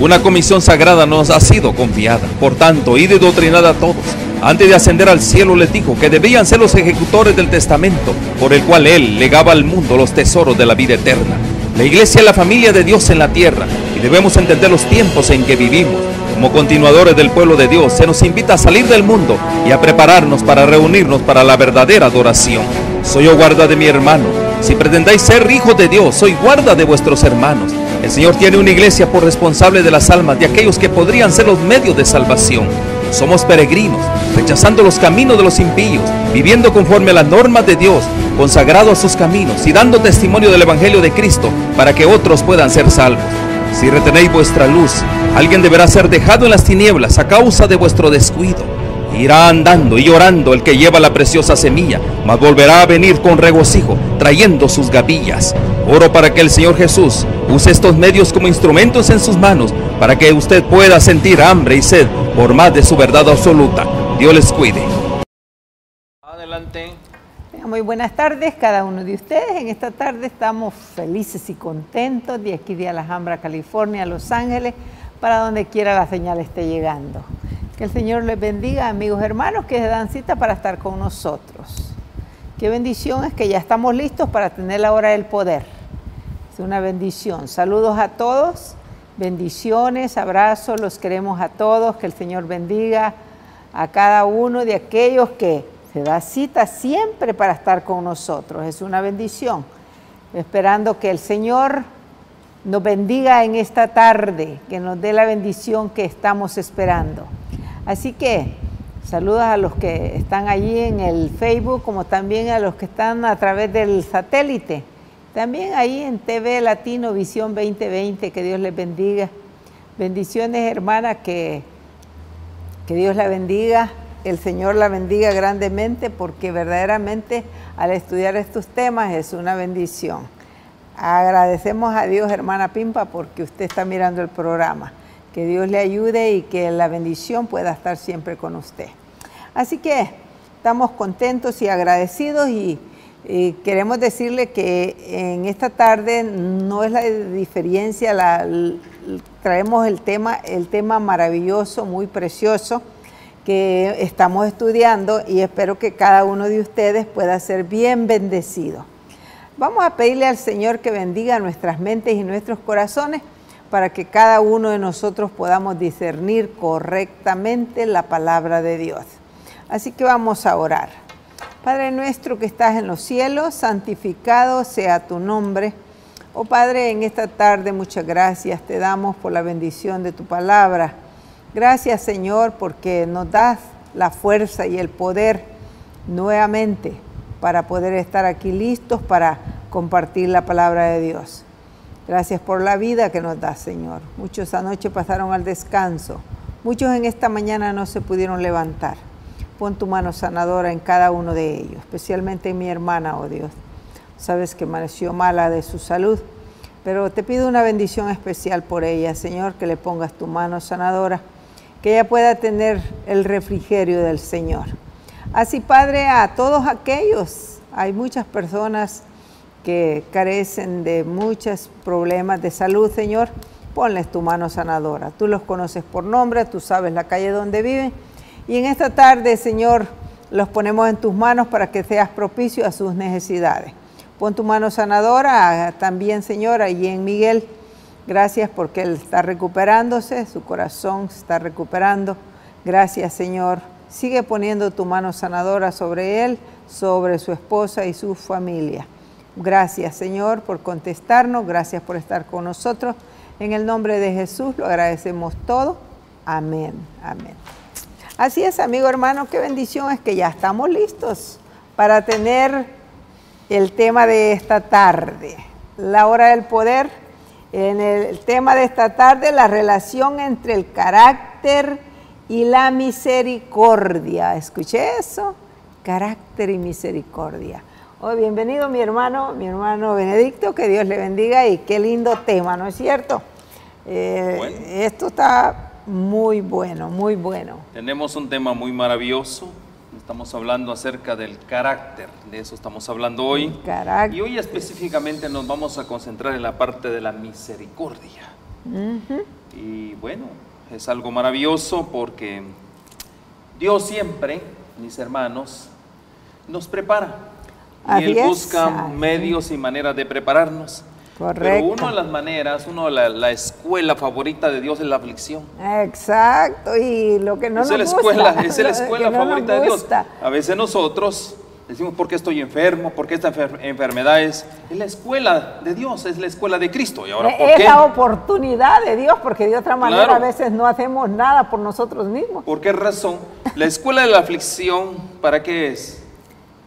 Una comisión sagrada nos ha sido confiada. Por tanto, id y doctrinad a todos. Antes de ascender al cielo les dijo que debían ser los ejecutores del testamento por el cual Él legaba al mundo los tesoros de la vida eterna. La iglesia es la familia de Dios en la tierra y debemos entender los tiempos en que vivimos. Como continuadores del pueblo de Dios, se nos invita a salir del mundo y a prepararnos para reunirnos para la verdadera adoración. Soy yo guarda de mi hermano. Si pretendáis ser hijos de Dios, soy guarda de vuestros hermanos. El Señor tiene una iglesia por responsable de las almas de aquellos que podrían ser los medios de salvación. Somos peregrinos, rechazando los caminos de los impíos, viviendo conforme a las normas de Dios, consagrados a sus caminos y dando testimonio del Evangelio de Cristo para que otros puedan ser salvos. Si retenéis vuestra luz, alguien deberá ser dejado en las tinieblas a causa de vuestro descuido. Irá andando y llorando el que lleva la preciosa semilla, mas volverá a venir con regocijo, trayendo sus gavillas. Oro para que el Señor Jesús use estos medios como instrumentos en sus manos, para que usted pueda sentir hambre y sed por más de su verdad absoluta. Dios les cuide. Adelante. Muy buenas tardes cada uno de ustedes. En esta tarde estamos felices y contentos de aquí de Alhambra, California, Los Ángeles, para donde quiera la señal esté llegando. Que el Señor les bendiga, amigos hermanos, que se dan cita para estar con nosotros. Qué bendición es que ya estamos listos para tener la hora del poder. Es una bendición. Saludos a todos, bendiciones, abrazos, los queremos a todos. Que el Señor bendiga a cada uno de aquellos que se da cita siempre para estar con nosotros. Es una bendición. Esperando que el Señor nos bendiga en esta tarde, que nos dé la bendición que estamos esperando. Así que saludos a los que están allí en el Facebook, como también a los que están a través del satélite. También ahí en TV Latino Visión 2020, que Dios les bendiga. Bendiciones, hermana, que Dios la bendiga. El Señor la bendiga grandemente, porque verdaderamente al estudiar estos temas es una bendición. Agradecemos a Dios, hermana Pimpa, porque usted está mirando el programa. Que Dios le ayude y que la bendición pueda estar siempre con usted. Así que estamos contentos y agradecidos y queremos decirle que en esta tarde no es la diferencia, traemos el tema maravilloso, muy precioso, que estamos estudiando y espero que cada uno de ustedes pueda ser bien bendecido. Vamos a pedirle al Señor que bendiga nuestras mentes y nuestros corazones para que cada uno de nosotros podamos discernir correctamente la palabra de Dios. Así que vamos a orar. Padre nuestro que estás en los cielos, santificado sea tu nombre. Oh Padre, en esta tarde muchas gracias te damos por la bendición de tu palabra. Gracias, Señor, porque nos das la fuerza y el poder nuevamente para poder estar aquí listos para compartir la palabra de Dios. Gracias por la vida que nos das, Señor. Muchos anoche pasaron al descanso. Muchos en esta mañana no se pudieron levantar. Pon tu mano sanadora en cada uno de ellos, especialmente en mi hermana, oh Dios. Sabes que amaneció mala de su salud, pero te pido una bendición especial por ella, Señor, que le pongas tu mano sanadora, que ella pueda tener el refrigerio del Señor. Así, Padre, a todos aquellos, hay muchas personas que carecen de muchos problemas de salud, Señor, ponles tu mano sanadora. Tú los conoces por nombre, tú sabes la calle donde viven. Y en esta tarde, Señor, los ponemos en tus manos para que seas propicio a sus necesidades. Pon tu mano sanadora también, Señor, allí en Miguel. Gracias porque él está recuperándose, su corazón se está recuperando. Gracias, Señor. Sigue poniendo tu mano sanadora sobre él, sobre su esposa y su familia. Gracias, Señor, por contestarnos. Gracias por estar con nosotros. En el nombre de Jesús lo agradecemos todo. Amén. Amén. Así es, amigo hermano, qué bendición es que ya estamos listos para tener el tema de esta tarde, la hora del poder. En el tema de esta tarde, la relación entre el carácter y la misericordia. ¿Escuché eso? Carácter y misericordia. Oh, bienvenido mi hermano Benedicto, que Dios le bendiga y qué lindo tema, ¿no es cierto? Bueno. Esto está muy bueno, muy bueno. Tenemos un tema muy maravilloso. Estamos hablando acerca del carácter, de eso estamos hablando hoy. Y hoy específicamente nos vamos a concentrar en la parte de la misericordia. Y bueno, es algo maravilloso porque Dios siempre, mis hermanos, nos prepara. Y Él busca medios y maneras de prepararnos. Correcto. Pero una de las maneras, la escuela favorita de Dios es la aflicción. Exacto, y lo que no nos gusta. Es la escuela favorita de Dios. A veces nosotros decimos, ¿por qué estoy enfermo? ¿Por qué esta enfermedad es la escuela de Dios? Es la escuela de Cristo. ¿Y ahora por qué? Es la oportunidad de Dios, porque de otra manera Claro. a veces no hacemos nada por nosotros mismos. ¿Por qué razón? La escuela de la aflicción, ¿para qué es?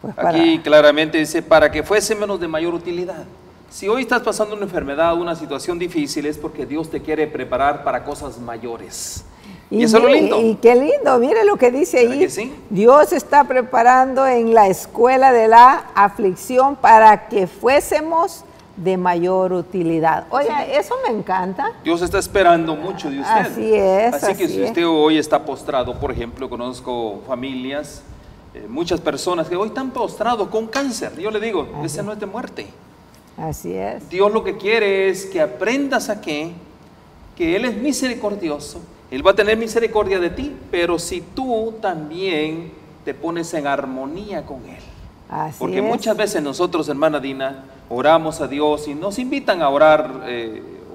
Pues Aquí claramente dice, para que fuese menos de mayor utilidad. Si hoy estás pasando una enfermedad, una situación difícil, es porque Dios te quiere preparar para cosas mayores. Y eso es lo lindo. Y qué lindo, mire lo que dice ¿Verdad ahí. que sí? Dios está preparando en la escuela de la aflicción para que fuésemos de mayor utilidad. Oiga, eso me encanta. Dios está esperando mucho de usted. Así es. Así que si usted hoy está postrado, por ejemplo, conozco familias, muchas personas que hoy están postrados con cáncer. Yo le digo, ese no es de muerte. Así es. Dios lo que quiere es que aprendas a que Él es misericordioso. Él va a tener misericordia de ti, pero si tú también te pones en armonía con Él. Así Porque es. muchas veces nosotros, hermana Dina, oramos a Dios y nos invitan a orar,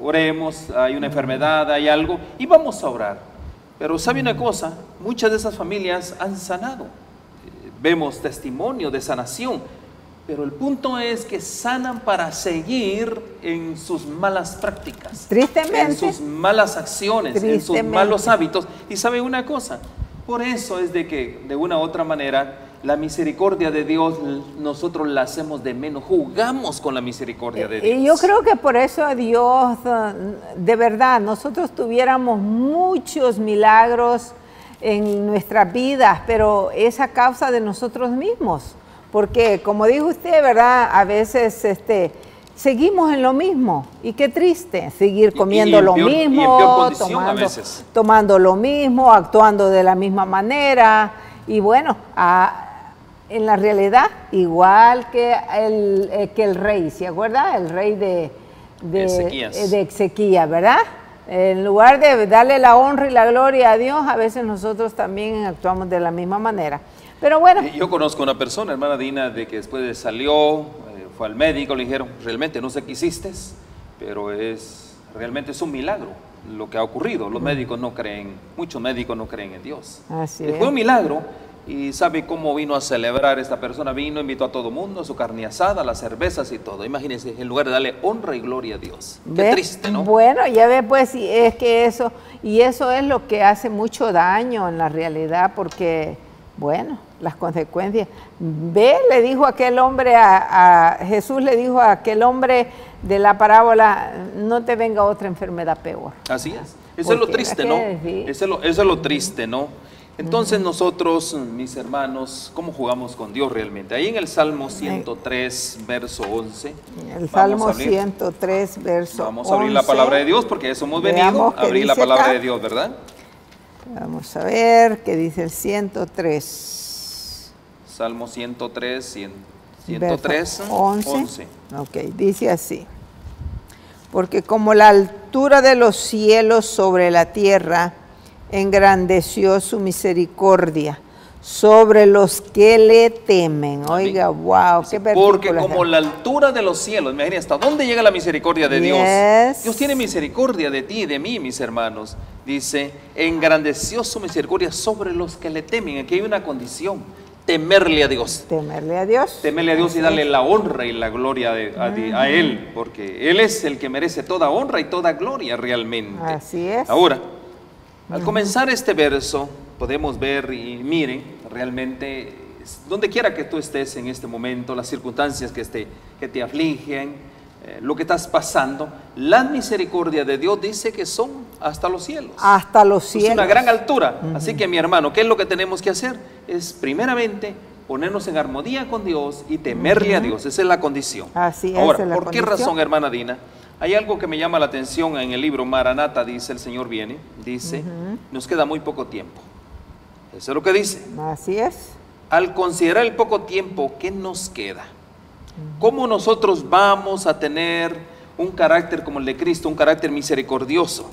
oremos, hay una enfermedad, hay algo, y vamos a orar. Pero ¿sabe una cosa? Muchas de esas familias han sanado. Vemos testimonio de sanación. Pero el punto es que sanan para seguir en sus malas prácticas. Tristemente. En sus malas acciones, en sus malos hábitos. Y ¿sabe una cosa? Por eso es de que, de una u otra manera, la misericordia de Dios, nosotros la hacemos de menos. Jugamos con la misericordia de Dios. Y yo creo que por eso Dios, de verdad, nosotros tuviéramos muchos milagros en nuestras vidas, pero es a causa de nosotros mismos. Porque, como dijo usted, ¿verdad? A veces seguimos en lo mismo. Y qué triste, seguir comiendo lo mismo, tomando lo mismo, actuando de la misma manera. Y bueno, en la realidad, igual que el rey, ¿se acuerda? El rey de Ezequías, ¿verdad? En lugar de darle la honra y la gloria a Dios, a veces nosotros también actuamos de la misma manera. Pero bueno. Yo conozco una persona, hermana Dina, de que después salió, fue al médico, le dijeron, realmente no sé qué hiciste, pero realmente es un milagro lo que ha ocurrido. Los médicos no creen, muchos médicos no creen en Dios. Así es. Fue un milagro. Y sabe cómo vino a celebrar esta persona, invitó a todo el mundo, a su carne asada, las cervezas y todo. Imagínense, en lugar de darle honra y gloria a Dios. Qué triste, ¿no? Bueno, ya ve, pues, es que eso es lo que hace mucho daño en la realidad, porque, bueno, las consecuencias. Le dijo aquel hombre, Jesús le dijo a aquel hombre de la parábola, no te venga otra enfermedad peor. Así es. Eso es lo triste, ¿no? Eso es lo triste, ¿no? Entonces nosotros, mis hermanos, ¿cómo jugamos con Dios realmente? Ahí en el Salmo 103, verso 11. El Salmo 103, verso 11. Vamos a abrir la palabra de Dios porque eso hemos venido a abrir la palabra de Dios, ¿verdad? Vamos a ver qué dice el 103. Salmo 103, 103, 11. Ok, dice así. Porque como la altura de los cielos sobre la tierra, engrandeció su misericordia sobre los que le temen. Oiga, wow, qué versículo. Porque como la altura de los cielos, imagínense, ¿hasta dónde llega la misericordia de Dios? Dios tiene misericordia de ti y de mí, mis hermanos. Dice, engrandeció su misericordia sobre los que le temen. Aquí hay una condición, temerle a Dios. Temerle a Dios. Temerle a Dios y darle la honra y la gloria a Él, porque Él es el que merece toda honra y toda gloria realmente. Así es. Ahora, al comenzar este verso, podemos ver y miren, realmente, donde quiera que tú estés en este momento, las circunstancias que te afligen, lo que estás pasando, la misericordia de Dios dice que son hasta los cielos. Hasta los cielos. Es una gran altura. Así que, mi hermano, ¿qué es lo que tenemos que hacer? Es primeramente ponernos en armonía con Dios y temerle a Dios. Esa es la condición. Así es. Ahora, ¿por qué razón, hermana Dina? Hay algo que me llama la atención en el libro Maranata, dice el Señor viene, dice, nos queda muy poco tiempo. Eso es lo que dice. Así es. Al considerar el poco tiempo que nos queda, ¿cómo nosotros vamos a tener un carácter como el de Cristo, un carácter misericordioso?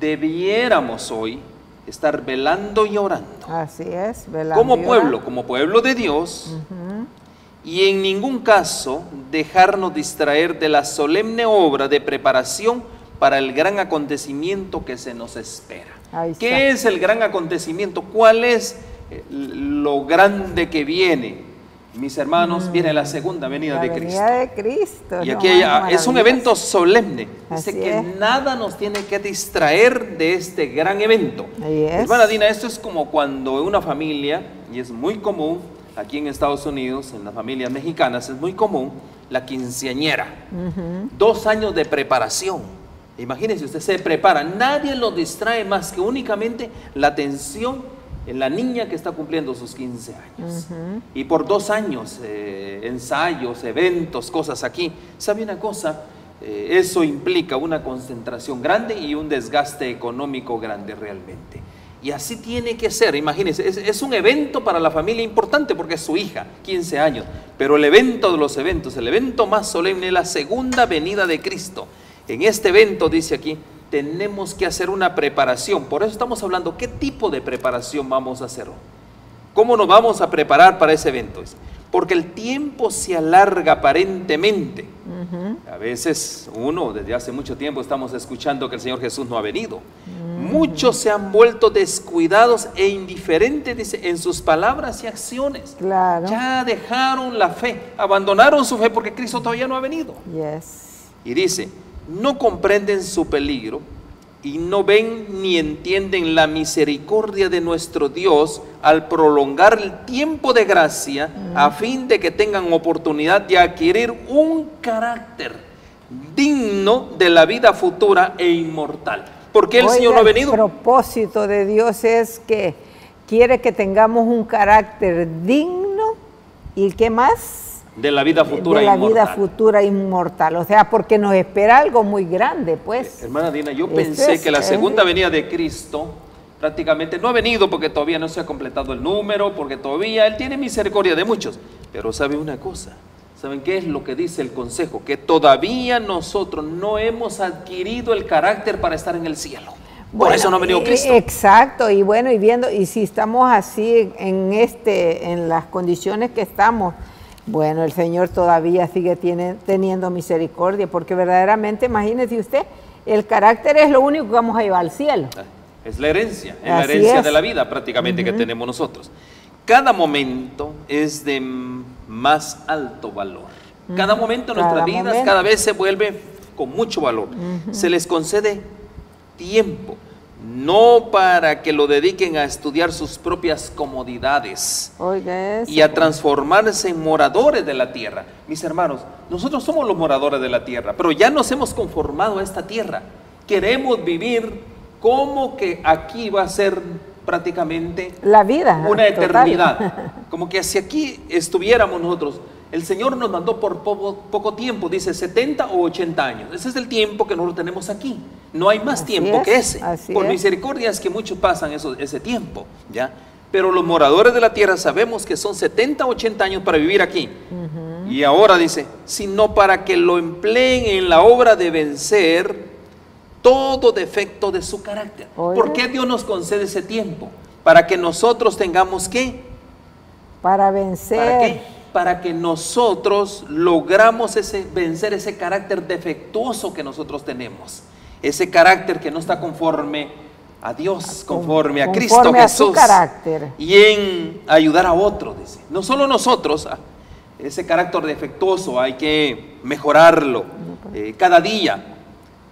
debiéramos hoy estar velando y orando. Así es, velando Como pueblo de Dios, y en ningún caso dejarnos distraer de la solemne obra de preparación para el gran acontecimiento que se nos espera. ¿Qué es el gran acontecimiento? ¿Cuál es lo grande que viene? Mis hermanos, viene la segunda venida de Cristo. La venida de Cristo. Y aquí es un evento solemne. Dice que nada nos tiene que distraer de este gran evento. Hermana Dina, esto es como cuando una familia, y es muy común aquí en Estados Unidos, en las familias mexicanas, es muy común la quinceañera. 2 años de preparación. Imagínense, usted se prepara, nadie lo distrae más que únicamente la atención en la niña que está cumpliendo sus 15 años. Y por 2 años, ensayos, eventos, cosas aquí. ¿Sabe una cosa? Eso implica una concentración grande y un desgaste económico grande realmente. Y así tiene que ser, imagínense, es un evento para la familia importante porque es su hija, 15 años. Pero el evento de los eventos, el evento más solemne es la segunda venida de Cristo. En este evento, dice aquí, tenemos que hacer una preparación. Por eso estamos hablando, ¿qué tipo de preparación vamos a hacer? ¿Cómo nos vamos a preparar para ese evento? Porque el tiempo se alarga aparentemente. A veces desde hace mucho tiempo estamos escuchando que el Señor Jesús no ha venido. Muchos se han vuelto descuidados e indiferentes, dice, en sus palabras y acciones. Ya dejaron la fe, abandonaron su fe porque Cristo todavía no ha venido. Y dice, no comprenden su peligro y no ven ni entienden la misericordia de nuestro Dios al prolongar el tiempo de gracia a fin de que tengan oportunidad de adquirir un carácter digno de la vida futura e inmortal. ¿Por qué el Señor no ha venido? El propósito de Dios es que quiere que tengamos un carácter digno y ¿qué más? De la vida futura inmortal. De la vida futura inmortal, o sea, porque nos espera algo muy grande, pues. Hermana Dina, yo pensé que la segunda venida de Cristo prácticamente no ha venido porque todavía no se ha completado el número, porque todavía Él tiene misericordia de muchos. Pero ¿sabe una cosa? ¿Saben qué es lo que dice el consejo? Que todavía nosotros no hemos adquirido el carácter para estar en el cielo. Por eso no ha venido Cristo. Exacto, y bueno, y viendo, y si estamos así en las condiciones que estamos, bueno, el Señor todavía sigue teniendo misericordia, porque verdaderamente, imagínese usted, el carácter es lo único que vamos a llevar al cielo. Es la herencia, es la herencia de la vida prácticamente que tenemos nosotros. Cada momento es de más alto valor. Cada momento de nuestras vidas cada vez se vuelve con mucho valor. Se les concede tiempo, no para que lo dediquen a estudiar sus propias comodidades y a transformarse en moradores de la tierra. Mis hermanos, nosotros somos los moradores de la tierra, pero ya nos hemos conformado a esta tierra. Queremos vivir como que aquí va a ser prácticamente la vida, una eternidad. Como que si aquí estuviéramos nosotros. El Señor nos mandó por poco tiempo, dice 70 o 80 años. Ese es el tiempo que nosotros tenemos aquí. No hay más tiempo que ese. Por misericordia es que muchos pasan ese tiempo, ¿ya? Pero los moradores de la tierra sabemos que son 70 o 80 años para vivir aquí. Y ahora dice, sino para que lo empleen en la obra de vencer todo defecto de su carácter. ¿Por qué Dios nos concede ese tiempo? Para que nosotros tengamos ¿qué? Para vencer. ¿Para qué? Para que nosotros logramos vencer ese carácter defectuoso que nosotros tenemos. Ese carácter que no está conforme a Dios, conforme a Cristo Jesús. Su carácter. Y en ayudar a otros, dice. No solo nosotros, ese carácter defectuoso hay que mejorarlo cada día,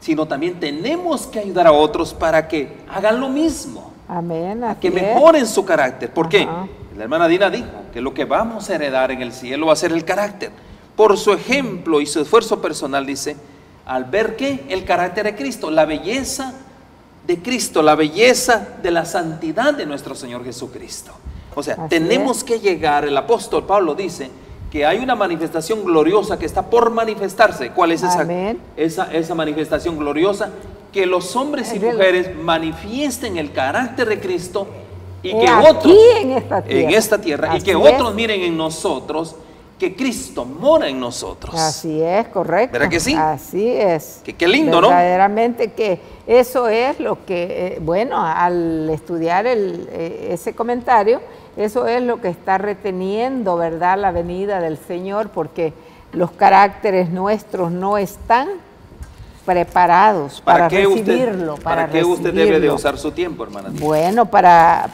sino también tenemos que ayudar a otros para que hagan lo mismo. Amén. Que mejoren su carácter. ¿Por qué? La hermana Dina dijo que lo que vamos a heredar en el cielo va a ser el carácter. Por su ejemplo y su esfuerzo personal, dice, al ver que el carácter de Cristo, la belleza de Cristo, la belleza de la santidad de nuestro Señor Jesucristo. O sea, tenemos que llegar, el apóstol Pablo dice que hay una manifestación gloriosa que está por manifestarse. ¿Cuál es esa manifestación gloriosa? Que los hombres y mujeres manifiesten el carácter de Cristo y que otros en esta tierra y que otros miren en nosotros que Cristo mora en nosotros. Así es, correcto. ¿Verdad que sí? Así es. Qué lindo, ¿no? Verdaderamente que eso es lo que, bueno, al estudiar ese comentario, eso es lo que está reteniendo, ¿verdad?, la venida del Señor, porque los caracteres nuestros no están preparados para recibirlo. ¿Para qué usted debe de usar su tiempo, hermana? Bueno, para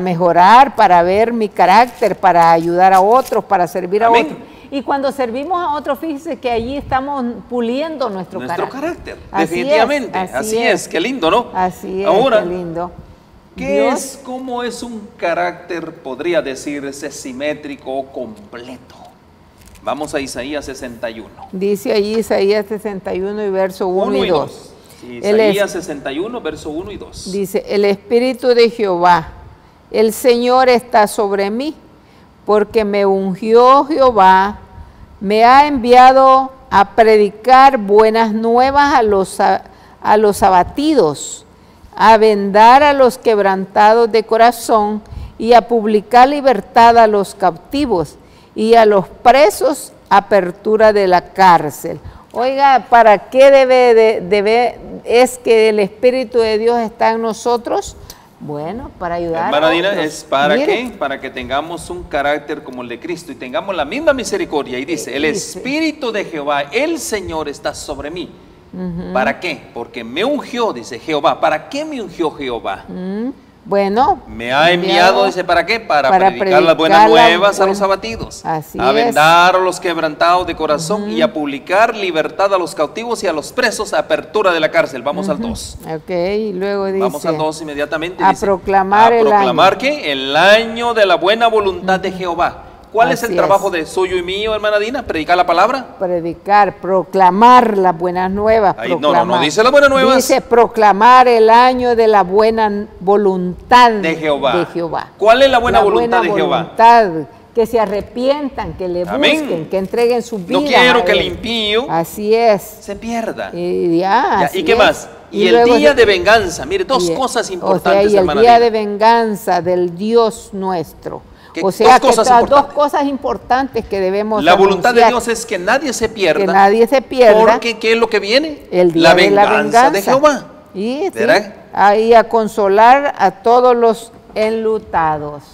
mejorar, para ver mi carácter, para ayudar a otros, para servir a otros. Y cuando servimos a otros, fíjese que allí estamos puliendo nuestro carácter. Definitivamente. Así es, qué lindo, ¿no? Así es, ahora, qué lindo. ¿Cómo es un carácter, podría decirse, simétrico o completo? Vamos a Isaías 61. Dice allí Isaías 61 y verso 1 y 2. Isaías 61, verso 1 y 2. Dice, el Espíritu de Jehová, el Señor está sobre mí, porque me ungió Jehová, me ha enviado a predicar buenas nuevas a los abatidos, a vendar a los quebrantados de corazón y a publicar libertad a los cautivos y a los presos apertura de la cárcel. Oiga, ¿para qué es que el Espíritu de Dios está en nosotros? Bueno, para ayudar hermana a Dina, otros. ¿es para qué? Para que tengamos un carácter como el de Cristo y tengamos la misma misericordia. Y dice, el Espíritu de Jehová, el Señor está sobre mí. ¿Para qué? Porque me ungió, dice Jehová. ¿Para qué me ungió Jehová? Bueno, me ha enviado, dice, ¿para qué? Para predicar las buenas nuevas a los abatidos, a vendar a los quebrantados de corazón y a publicar libertad a los cautivos y a los presos, apertura de la cárcel. Vamos al 2. Ok, y luego dice, vamos al 2 inmediatamente. A dice, proclamar el año. ¿Qué? El año de la buena voluntad de Jehová. ¿Cuál es el trabajo de suyo y mío, hermana Dina? ¿Predicar la palabra? Predicar, proclamar las buenas nuevas. Ahí, no dice las buenas nuevas. Dice proclamar el año de la buena voluntad de Jehová. ¿Cuál es la buena voluntad de Jehová? Voluntad, que se arrepientan, que le busquen, que entreguen su vida. No quiero que el impío se pierda. ¿Y qué más? Y el día de venganza. Mire, dos cosas importantes, hermana Dina. El día de venganza del Dios nuestro. O sea, dos cosas importantes que debemos La voluntad de Dios es que nadie se pierda. Que nadie se pierda. Porque, ¿qué es lo que viene? El día de la venganza de Jehová. Y ahí a consolar a todos los enlutados.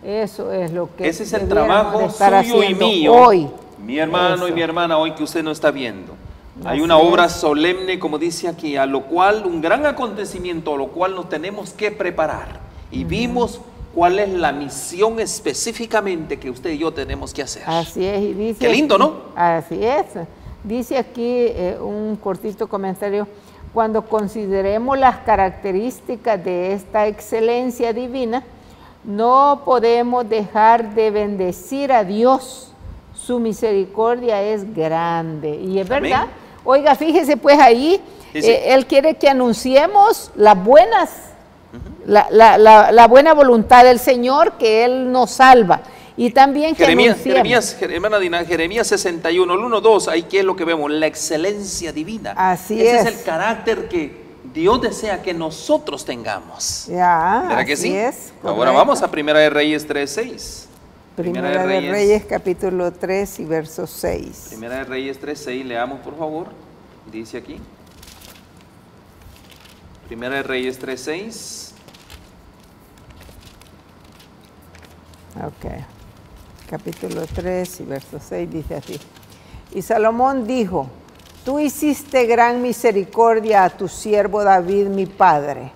Eso es lo que ese es el trabajo suyo y mío. Hoy. Mi hermano y mi hermana, hoy que usted no está viendo. Hay una obra solemne, como dice aquí, a lo cual, un gran acontecimiento, a lo cual nos tenemos que preparar. Y vimos cuál es la misión específicamente que usted y yo tenemos que hacer. Así es. Y dice, qué lindo, ¿no? Así es. Dice aquí un cortito comentario. Cuando consideremos las características de esta excelencia divina, no podemos dejar de bendecir a Dios. Su misericordia es grande. Y es verdad. Amén. Oiga, fíjese pues ahí, Él quiere que anunciemos las buenas la buena voluntad del Señor, que Él nos salva. Y también que hermana Dina, Jeremías 61, el 1, 2, ahí qué es lo que vemos, la excelencia divina. Ese es el carácter que Dios desea que nosotros tengamos. ¿Verdad que sí? Ahora vamos a Primera de Reyes 3, 6. Primera de Reyes capítulo 3 y verso 6. Primera de Reyes 3, 6, leamos por favor. Dice aquí. Primera de Reyes 3, 6. Ok, capítulo 3 y verso 6 dice así. Y Salomón dijo, tú hiciste gran misericordia a tu siervo David mi padre,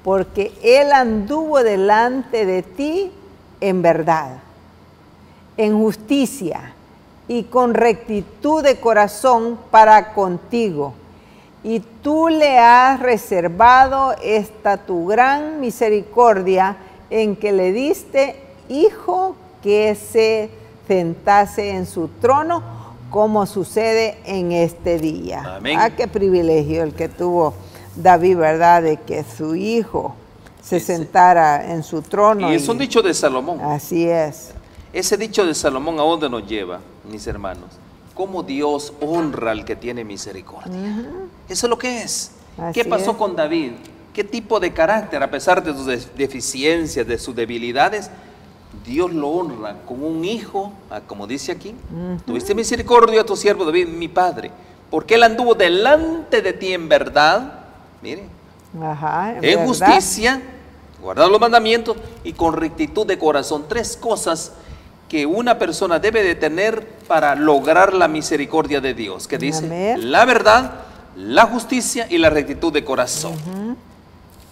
porque él anduvo delante de ti en verdad, en justicia y con rectitud de corazón para contigo. Y tú le has reservado esta tu gran misericordia en que le diste hijo que se sentase en su trono, como sucede en este día. Amén. Qué privilegio el que tuvo David, ¿verdad? De que su hijo se sentara en su trono. Y es un dicho de Salomón. Así es. Ese dicho de Salomón, ¿a dónde nos lleva, mis hermanos? Cómo Dios honra al que tiene misericordia. Eso es lo que es. ¿Qué pasó con David? ¿Qué tipo de carácter, a pesar de sus deficiencias, de sus debilidades? Dios lo honra con un hijo, como dice aquí. Tuviste misericordia a tu siervo David, mi padre, porque él anduvo delante de ti en verdad, mire, en justicia, guardando los mandamientos y con rectitud de corazón. Tres cosas que una persona debe de tener para lograr la misericordia de Dios, que dice: amén. La verdad, la justicia y la rectitud de corazón.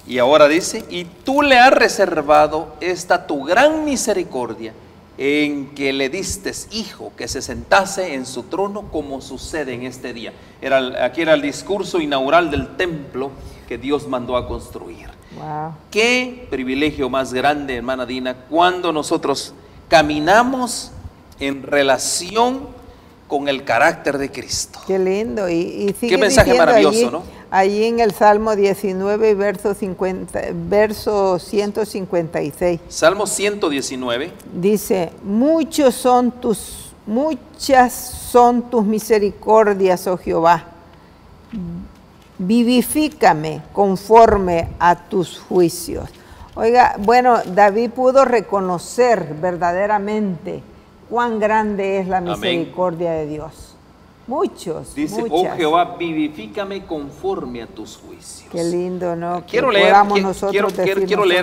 Y ahora dice: y tú le has reservado esta tu gran misericordia, en que le diste hijo que se sentase en su trono, como sucede en este día. Aquí era el discurso inaugural del templo que Dios mandó a construir. Wow. Qué privilegio más grande, hermana Dina, cuando nosotros caminamos en relación con el carácter de Cristo. Qué lindo. Y sigue qué mensaje maravilloso, allí, ¿no? Allí en el Salmo 19, verso 156. Salmo 119. Dice: muchas son tus misericordias, oh Jehová. Vivifícame conforme a tus juicios. Oiga, bueno, David pudo reconocer verdaderamente cuán grande es la misericordia de Dios. Dice: oh Jehová, vivifícame conforme a tus juicios. Qué lindo, ¿no? Quiero leer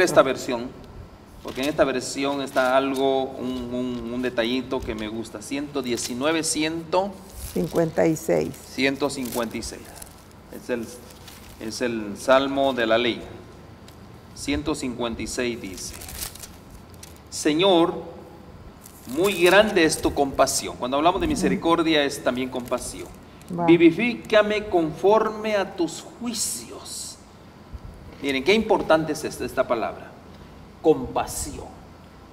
esta versión, porque en esta versión está un detallito que me gusta. 119, 156. 156. Es el Salmo de la Ley. 156 dice: Señor, muy grande es tu compasión. Cuando hablamos de misericordia es también compasión. Vivifícame conforme a tus juicios. Miren, qué importante es esta palabra. Compasión.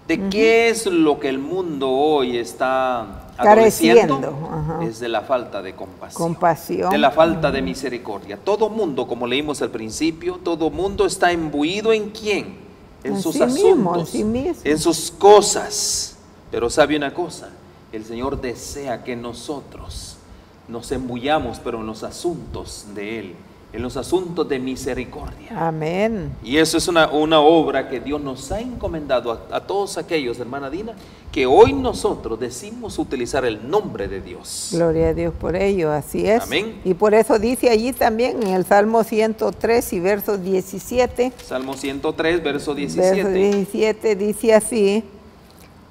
¿De qué es lo que el mundo hoy está careciendo? Es de la falta de compasión. De la falta de misericordia. Todo mundo, como leímos al principio, todo mundo está imbuido ¿en quién? En sus asuntos, en sus cosas. Pero sabe una cosa, el Señor desea que nosotros nos embullamos, pero en los asuntos de Él, en los asuntos de misericordia. Amén. Y eso es una obra que Dios nos ha encomendado a todos aquellos, hermana Dina, que hoy nosotros decimos utilizar el nombre de Dios. Gloria a Dios por ello, así es. Amén. Y por eso dice allí también en el Salmo 103 y verso 17. Salmo 103, verso 17. Verso 17 dice así: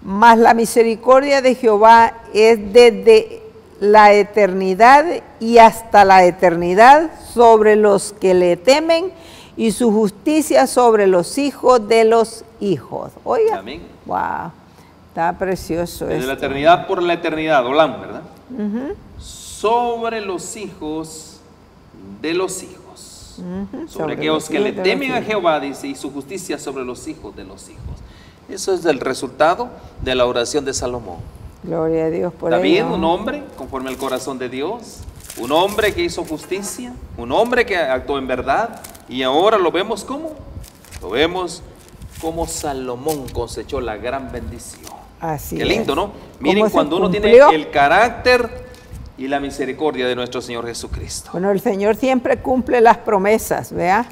mas la misericordia de Jehová es desde la eternidad y hasta la eternidad sobre los que le temen, y su justicia sobre los hijos de los hijos. Oiga, amén. Wow, está precioso. Desde la eternidad por la eternidad, Olam, ¿verdad? Sobre los hijos de los hijos. Sobre aquellos que le temen a Jehová, dice, y su justicia sobre los hijos de los hijos. Eso es el resultado de la oración de Salomón. Gloria a Dios por David, ello. un hombre conforme al corazón de Dios, un hombre que hizo justicia, un hombre que actuó en verdad, y ahora lo vemos como Salomón cosechó la gran bendición. Así Qué lindo, es. ¿no? Miren, cuando uno tiene el carácter y la misericordia de nuestro Señor Jesucristo. Bueno, el Señor siempre cumple las promesas, ¿vea?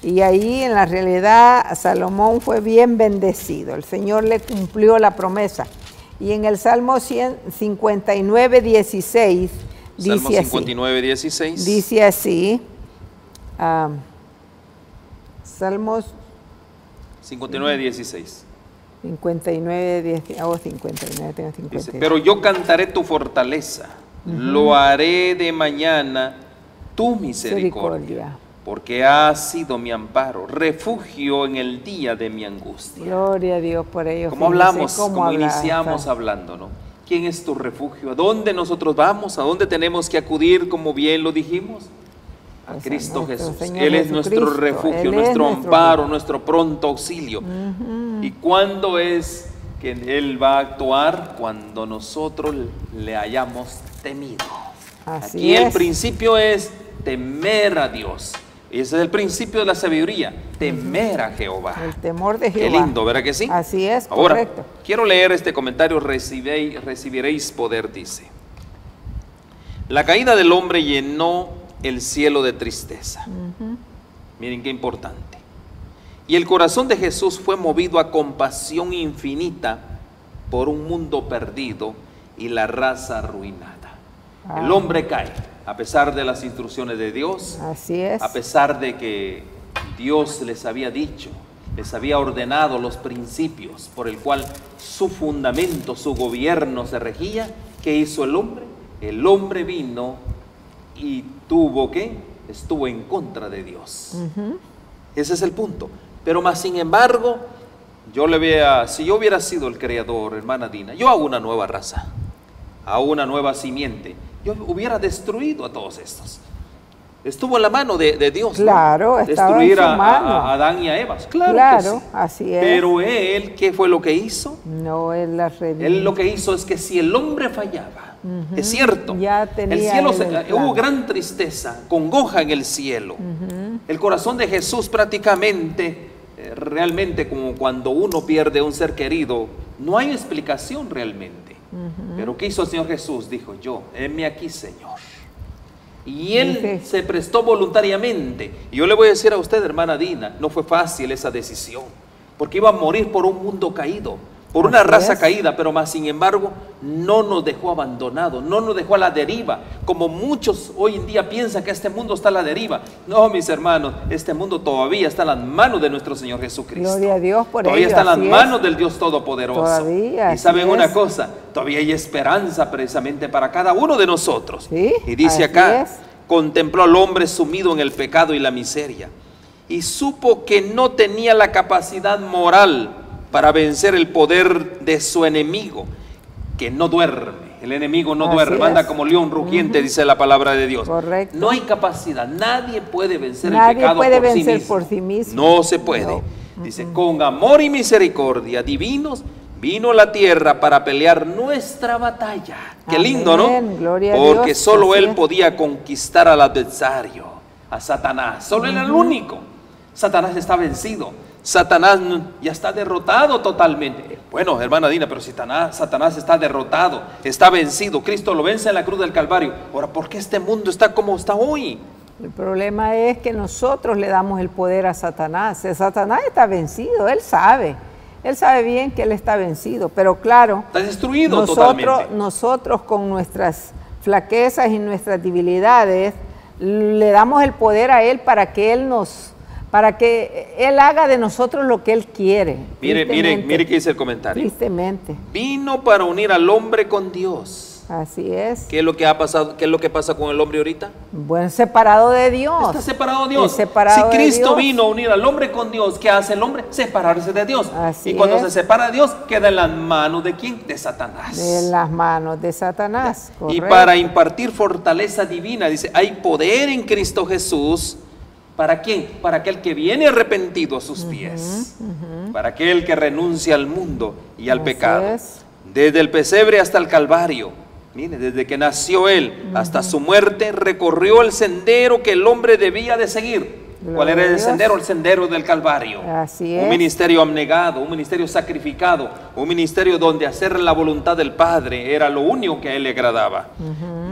Y ahí en la realidad Salomón fue bien bendecido. El Señor le cumplió la promesa. Y en el Salmo 59, 16 dice Salmo 59, 16. Dice así. Salmos 59, 16. 59, 10, oh, 59, tengo 59. Dice: pero yo cantaré tu fortaleza, lo haré de mañana tu misericordia. Porque has sido mi amparo, refugio en el día de mi angustia. Gloria a Dios por ello. Como hablamos, como iniciamos hablando, ¿no? ¿Quién es tu refugio? ¿A dónde nosotros vamos? ¿A dónde tenemos que acudir, como bien lo dijimos? A Cristo Jesús. Él es nuestro refugio, nuestro amparo, nuestro pronto auxilio. ¿Y cuándo es que Él va a actuar? Cuando nosotros le hayamos temido. Aquí el principio es temer a Dios. Ese es el principio de la sabiduría, temer a Jehová. El temor de Jehová. Qué lindo, ¿verdad que sí? Así es, ahora, correcto. Quiero leer este comentario: recibiréis poder, dice. La caída del hombre llenó el cielo de tristeza. Miren qué importante. Y el corazón de Jesús fue movido a compasión infinita por un mundo perdido y la raza arruinada. El hombre cae, a pesar de las instrucciones de Dios. Así es. A pesar de que Dios les había dicho, les había ordenado los principios por el cual su fundamento, su gobierno se regía. ¿Qué hizo el hombre? El hombre vino y estuvo en contra de Dios. Ese es el punto. Pero más sin embargo, si yo hubiera sido el creador, hermana Dina, yo hago una nueva raza, hago una nueva simiente. Yo hubiera destruido a todos estos. Estuvo en la mano de Dios. Claro, ¿no? Destruir estaba en su mano. a Adán y a Eva. Claro que sí. Así es. Pero él, ¿qué fue lo que hizo? No, él la redimió. Él lo que hizo es que si el hombre fallaba, es cierto, ya tenía el cielo el hubo gran tristeza, congoja en el cielo. El corazón de Jesús prácticamente, realmente como cuando uno pierde un ser querido, no hay explicación realmente. Pero ¿qué hizo el Señor Jesús? Dijo, heme aquí, Señor. Y él se prestó voluntariamente. Y yo le voy a decir a usted, hermana Dina, no fue fácil esa decisión, porque iba a morir por un mundo caído, por una raza caída, pero más sin embargo no nos dejó abandonados, no nos dejó a la deriva, como muchos hoy en día piensan que este mundo está a la deriva. No, mis hermanos, este mundo todavía está en las manos de nuestro Señor Jesucristo. Gloria a Dios por todavía ello, está en las manos del Dios Todopoderoso. Todavía, y saben una cosa, todavía hay esperanza precisamente para cada uno de nosotros. ¿Sí? Y dice acá, contempló al hombre sumido en el pecado y la miseria, y supo que no tenía la capacidad moral para vencer el poder de su enemigo, que no duerme. El enemigo no duerme, anda como león rugiente, dice la palabra de Dios. Correcto. No hay capacidad, nadie puede vencer el pecado por sí mismo. No se puede. No. Dice, con amor y misericordia divinos vino a la tierra para pelear nuestra batalla. Qué lindo, ¿no? Gloria Porque a Dios, solo Él podía conquistar al adversario, a Satanás. Solo Él era el único. Satanás está vencido. Satanás ya está derrotado totalmente. Bueno, hermana Dina, pero si Satanás está derrotado, está vencido, Cristo lo vence en la cruz del Calvario. Ahora, ¿por qué este mundo está como está hoy? El problema es que nosotros le damos el poder a Satanás. Satanás está vencido, él sabe bien que él está vencido, pero claro, está destruido totalmente. Nosotros con nuestras flaquezas y nuestras debilidades le damos el poder a él para que él haga de nosotros lo que él quiere. Mire qué dice el comentario. Tristemente. Vino para unir al hombre con Dios. Así es. ¿Qué es lo que ha pasado? ¿Qué es lo que pasa con el hombre ahorita? Bueno, separado de Dios. Está separado de Dios. Si Cristo vino a unir al hombre con Dios, ¿qué hace el hombre? Separarse de Dios. Así y cuando se separa de Dios, queda en las manos ¿de quién? De Satanás. En las manos de Satanás. Y para impartir fortaleza divina, dice, hay poder en Cristo Jesús. ¿Para quién? Para aquel que viene arrepentido a sus pies. Para aquel que renuncia al mundo y al pecado. Desde el pesebre hasta el Calvario. Mire, desde que nació él hasta su muerte, recorrió el sendero que el hombre debía de seguir. ¿Cuál era el sendero? El sendero del Calvario. Así es. Un ministerio abnegado, un ministerio sacrificado, un ministerio donde hacer la voluntad del Padre era lo único que a él le agradaba.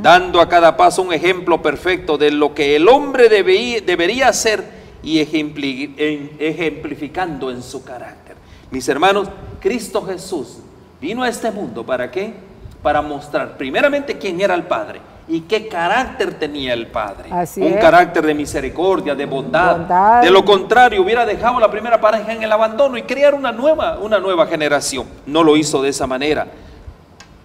Dando a cada paso un ejemplo perfecto de lo que el hombre debería hacer y ejemplificando en su carácter. Mis hermanos, Cristo Jesús vino a este mundo, ¿para qué? Para mostrar primeramente quién era el Padre y qué carácter tenía el Padre. Un carácter de misericordia, de bondad. De lo contrario, hubiera dejado la primera pareja en el abandono y crear una nueva generación. No lo hizo de esa manera.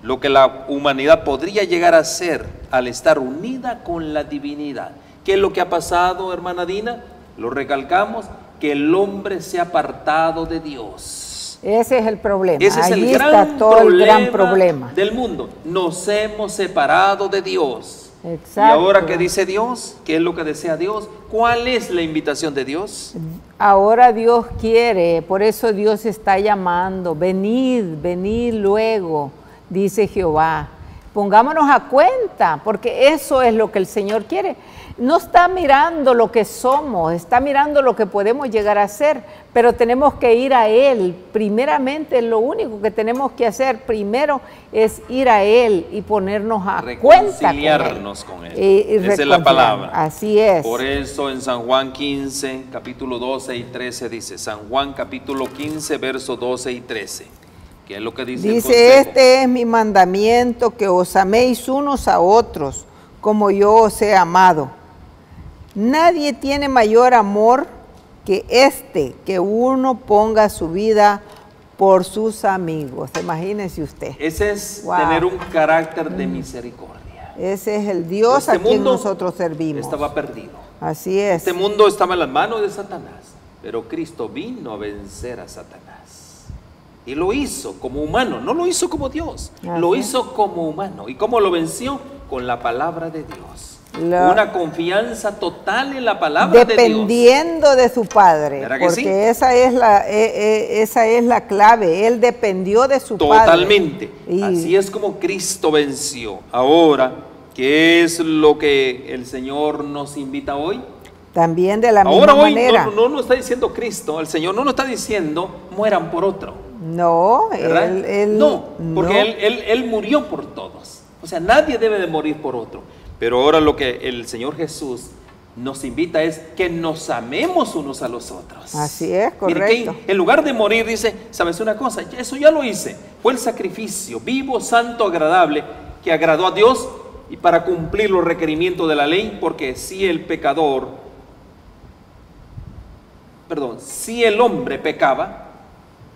Lo que la humanidad podría llegar a ser al estar unida con la divinidad. ¿Qué es lo que ha pasado, hermana Dina? Lo recalcamos, que el hombre se ha apartado de Dios. Ese es el problema. Ese es el gran problema del mundo. Nos hemos separado de Dios. Exacto. Y ahora, ¿qué dice Dios? ¿Qué es lo que desea Dios? ¿Cuál es la invitación de Dios? Ahora Dios quiere, por eso Dios está llamando. Venid luego, dice Jehová. Pongámonos a cuenta, porque eso es lo que el Señor quiere. No está mirando lo que somos, está mirando lo que podemos llegar a ser, pero tenemos que ir a Él. Primeramente, lo único que tenemos que hacer primero es ir a Él y ponernos a cuenta. Reconciliarnos con Él. Esa es la palabra. Así es. Por eso en San Juan 15, capítulo 12 y 13 dice, San Juan capítulo 15, versos 12 y 13. ¿Qué es lo que dice el Dice, consejo? este es mi mandamiento, que os améis unos a otros, como yo os he amado. Nadie tiene mayor amor que que uno ponga su vida por sus amigos. Imagínese usted. Ese es Wow. tener un carácter de misericordia. Ese es el Dios a quien nosotros servimos. Estaba perdido. Así es. Este mundo estaba en las manos de Satanás, pero Cristo vino a vencer a Satanás. Y lo hizo como humano, no lo hizo como Dios, lo hizo como humano. ¿Y cómo lo venció? Con la palabra de Dios. Una confianza total en la palabra de Dios. Dependiendo de su Padre, porque sí, esa es la clave. Él dependió de su Padre. Totalmente. Así es como Cristo venció. Ahora, ¿qué es lo que el Señor nos invita hoy? También de la misma manera. Ahora hoy no está diciendo Cristo, el Señor no nos está diciendo mueran por otro. No, porque él murió por todos. O sea, nadie debe de morir por otro. Pero ahora lo que el Señor Jesús nos invita es que nos amemos unos a los otros. Así es, correcto. Mire, que en lugar de morir dice, ¿sabes una cosa? Eso ya lo hice. Fue el sacrificio vivo, santo, agradable, que agradó a Dios y para cumplir los requerimientos de la ley, porque si el hombre pecaba,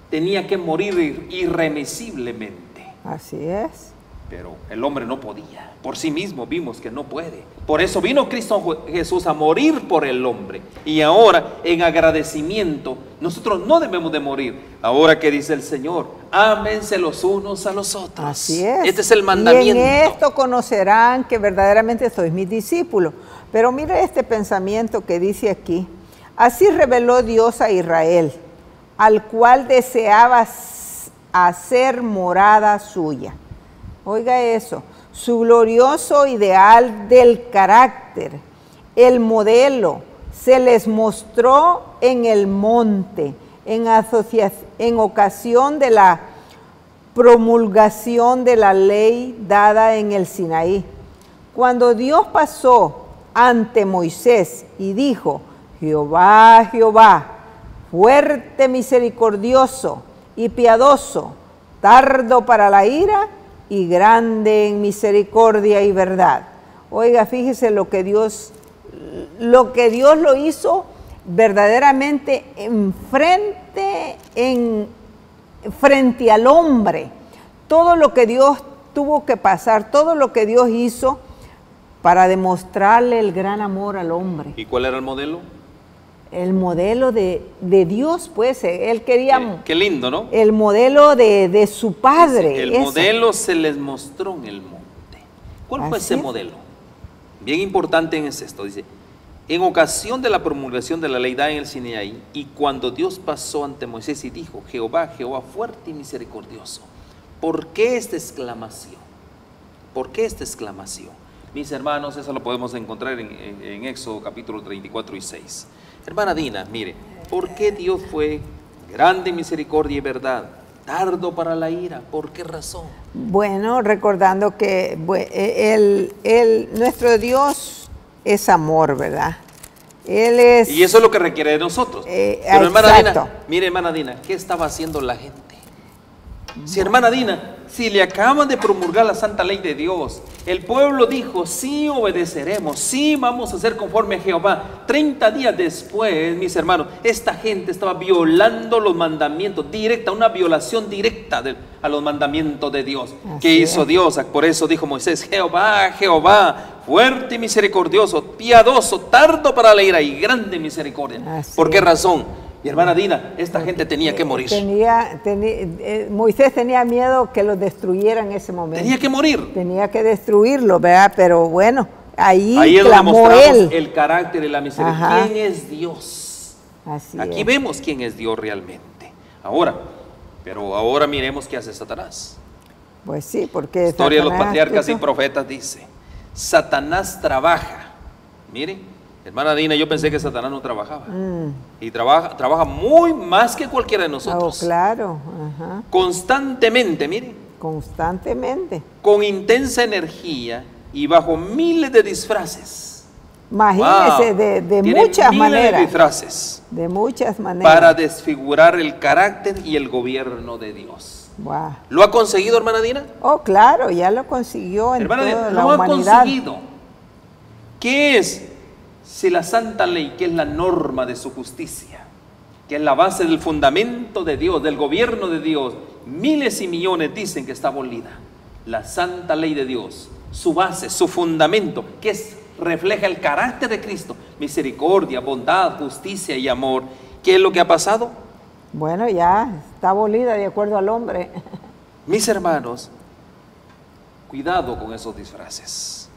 tenía que morir irremisiblemente. Así es. Pero el hombre no podía. Por sí mismo vimos que no puede. Por eso vino Cristo Jesús a morir por el hombre. Y ahora, en agradecimiento, nosotros no debemos de morir. Ahora que dice el Señor, ámense los unos a los otros. Así es. Este es el mandamiento. Y en esto conocerán que verdaderamente sois mis discípulos. Pero mire este pensamiento que dice aquí. Así reveló Dios a Israel, al cual deseaba hacer morada suya. Oiga eso, su glorioso ideal del carácter, el modelo, se les mostró en el monte, en ocasión de la promulgación de la ley dada en el Sinaí. Cuando Dios pasó ante Moisés y dijo, Jehová, Jehová, fuerte, misericordioso y piadoso, tardo para la ira y grande en misericordia y verdad. Oiga, fíjese lo que Dios lo hizo verdaderamente frente al hombre. Todo lo que Dios tuvo que pasar, todo lo que Dios hizo para demostrarle el gran amor al hombre. ¿Y cuál era el modelo? El modelo de Dios, pues, él quería... Qué lindo, ¿no? El modelo de su Padre. El modelo se les mostró en el monte. ¿Cuál fue ese modelo? Bien importante es esto, dice, en ocasión de la promulgación de la ley dada en el Sinaí, y cuando Dios pasó ante Moisés y dijo, Jehová, Jehová, fuerte y misericordioso. ¿Por qué esta exclamación? ¿Por qué esta exclamación? Mis hermanos, eso lo podemos encontrar en Éxodo capítulo 34 y 6. Hermana Dina, mire, ¿por qué Dios fue grande en misericordia y verdad, tardo para la ira? ¿Por qué razón? Bueno, recordando que nuestro Dios es amor, ¿verdad? Él es... Y eso es lo que requiere de nosotros. Pero hermana Dina, mire hermana Dina, ¿qué estaba haciendo la gente? Si hermana Dina, si le acaban de promulgar la santa ley de Dios, el pueblo dijo, sí obedeceremos, sí vamos a hacer conforme a Jehová. 30 días después, mis hermanos, esta gente estaba violando los mandamientos, una violación directa a los mandamientos de Dios. ¿Qué hizo Dios? Por eso dijo Moisés, Jehová, Jehová, fuerte y misericordioso, piadoso, tardo para la ira y grande misericordia. ¿Por qué razón? Mi hermana Dina, esta gente tenía que morir. Moisés tenía miedo que los destruyeran en ese momento. Tenía que morir. Tenía que destruirlo, ¿verdad? Pero bueno, ahí es donde clamó mostramos él. El carácter y la misericordia. Ajá. ¿Quién es Dios? Aquí vemos quién es Dios realmente. Ahora miremos qué hace Satanás. Pues sí, porque Historia de los patriarcas y profetas dice, Satanás trabaja. Miren. Hermana Dina, yo pensé que Satanás no trabajaba. Y trabaja muy más que cualquiera de nosotros. Oh, claro. Ajá. Constantemente, miren. Constantemente. Con intensa energía y bajo miles de disfraces. Imagínese, de muchas maneras. De disfraces. De muchas maneras. Para desfigurar el carácter y el gobierno de Dios. Wow. ¿Lo ha conseguido, hermana Dina? Oh, claro, ya lo consiguió en Hermana toda Dina, la lo ha humanidad. conseguido. ¿Qué es? Si la santa ley, que es la norma de su justicia, que es la base del fundamento de Dios, del gobierno de Dios, miles y millones dicen que está abolida. La santa ley de Dios, su base, su fundamento, que refleja el carácter de Cristo, misericordia, bondad, justicia y amor. ¿Qué es lo que ha pasado? Bueno, ya está abolida de acuerdo al hombre. Mis hermanos, cuidado con esos disfraces,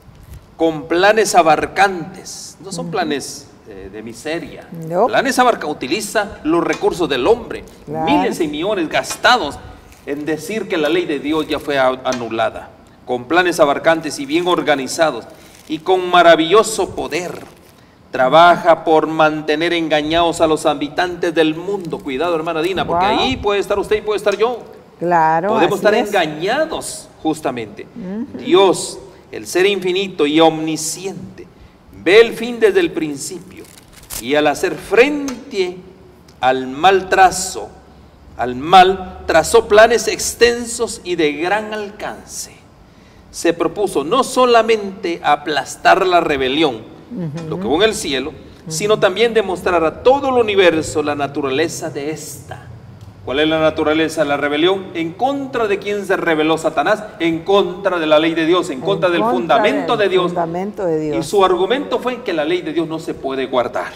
con planes abarcantes. No son planes de miseria. No. Planes abarcantes, utiliza los recursos del hombre, Claro. miles y millones gastados en decir que la ley de Dios ya fue anulada, con planes abarcantes y bien organizados y con maravilloso poder. Trabaja por mantener engañados a los habitantes del mundo. Cuidado, hermana Dina, porque Wow. ahí puede estar usted y puede estar yo. Claro, Podemos así estar es. engañados justamente. Dios, el ser infinito y omnisciente, ve el fin desde el principio y al hacer frente al mal trazó planes extensos y de gran alcance. Se propuso no solamente aplastar la rebelión, lo que hubo en el cielo, sino también demostrar a todo el universo la naturaleza de esta. ¿Cuál es la naturaleza de la rebelión? En contra de quién se rebeló Satanás, en contra de la ley de Dios, en contra del fundamento de Dios. Fundamento de Dios. Y su argumento fue que la ley de Dios no se puede guardar.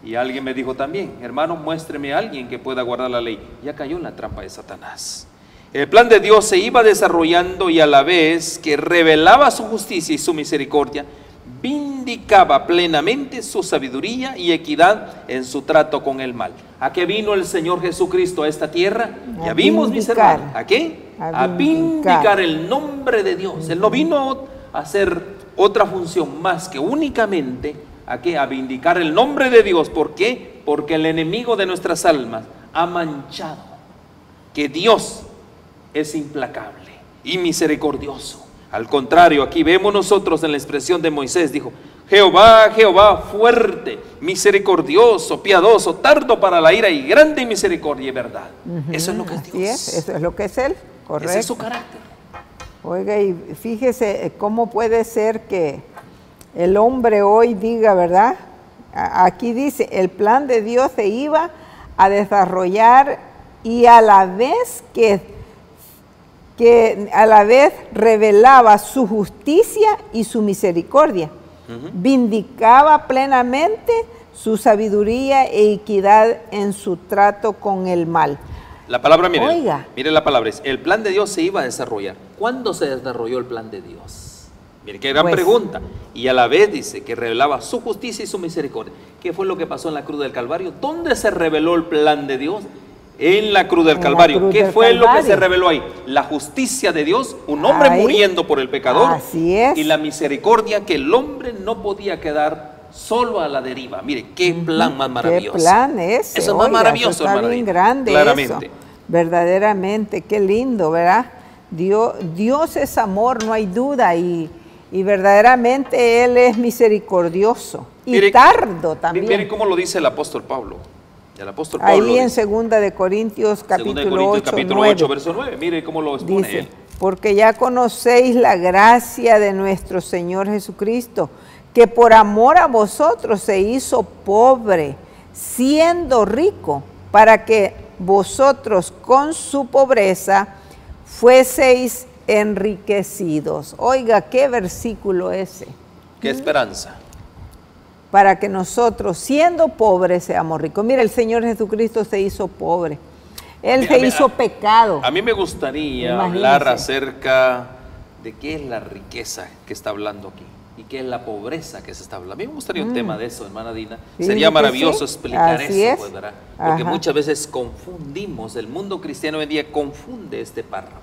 Y alguien me dijo también, hermano, muéstreme a alguien que pueda guardar la ley. Ya cayó en la trampa de Satanás. El plan de Dios se iba desarrollando y a la vez que revelaba su justicia y su misericordia, vindicaba plenamente su sabiduría y equidad en su trato con el mal. ¿A qué vino el Señor Jesucristo a esta tierra? Ya vimos, mis hermanos. ¿A qué? A vindicar el nombre de Dios. Él no vino a hacer otra función más que únicamente ¿a qué? A vindicar el nombre de Dios. ¿Por qué? Porque el enemigo de nuestras almas ha manchado que Dios es implacable y misericordioso. Al contrario, aquí vemos nosotros en la expresión de Moisés, dijo, Jehová, Jehová, fuerte, misericordioso, piadoso, tardo para la ira y grande en misericordia y verdad. Eso es lo que es Dios. Eso es lo que es Él, correcto. Ese es su carácter. Oiga, y fíjese cómo puede ser que el hombre hoy diga, ¿verdad? Aquí dice, el plan de Dios se iba a desarrollar y a la vez que a la vez revelaba su justicia y su misericordia. Vindicaba plenamente su sabiduría e equidad en su trato con el mal. La palabra, mire, Oiga. mire la palabra, es, el plan de Dios se iba a desarrollar. ¿Cuándo se desarrolló el plan de Dios? Mire, qué gran pregunta. Y a la vez dice que revelaba su justicia y su misericordia. ¿Qué fue lo que pasó en la cruz del Calvario? ¿Dónde se reveló el plan de Dios? En la cruz del Calvario. ¿Qué fue lo que se reveló ahí? La justicia de Dios, un hombre muriendo por el pecador. Así es. Y la misericordia, que el hombre no podía quedar solo a la deriva. Mire, qué plan más maravilloso. ¿Qué plan es? Eso es más maravilloso, eso está hermana bien Dina. grande. Claramente. Eso. Verdaderamente, qué lindo, ¿verdad? Dios es amor, no hay duda, y verdaderamente Él es misericordioso y Mire, tardo también. Mire cómo lo dice el apóstol Pablo. El apóstol Ahí Pablo en dice, 2 de Corintios capítulo 8, capítulo 9, 8, verso 9. Mire cómo lo expone dice, él. porque ya conocéis la gracia de nuestro Señor Jesucristo, que por amor a vosotros se hizo pobre, siendo rico, para que vosotros con su pobreza fueseis enriquecidos. Oiga, qué versículo ese. Qué esperanza. Para que nosotros, siendo pobres, seamos ricos. Mira, el Señor Jesucristo se hizo pobre. Él se hizo pecado. A mí me gustaría hablar acerca de qué es la riqueza que está hablando aquí y qué es la pobreza que se está hablando. A mí me gustaría un tema de eso, hermana Dina. Sí, sería maravilloso explicar así eso, es. pues, ¿verdad? Porque Ajá. muchas veces confundimos, el mundo cristiano hoy en día confunde este párrafo.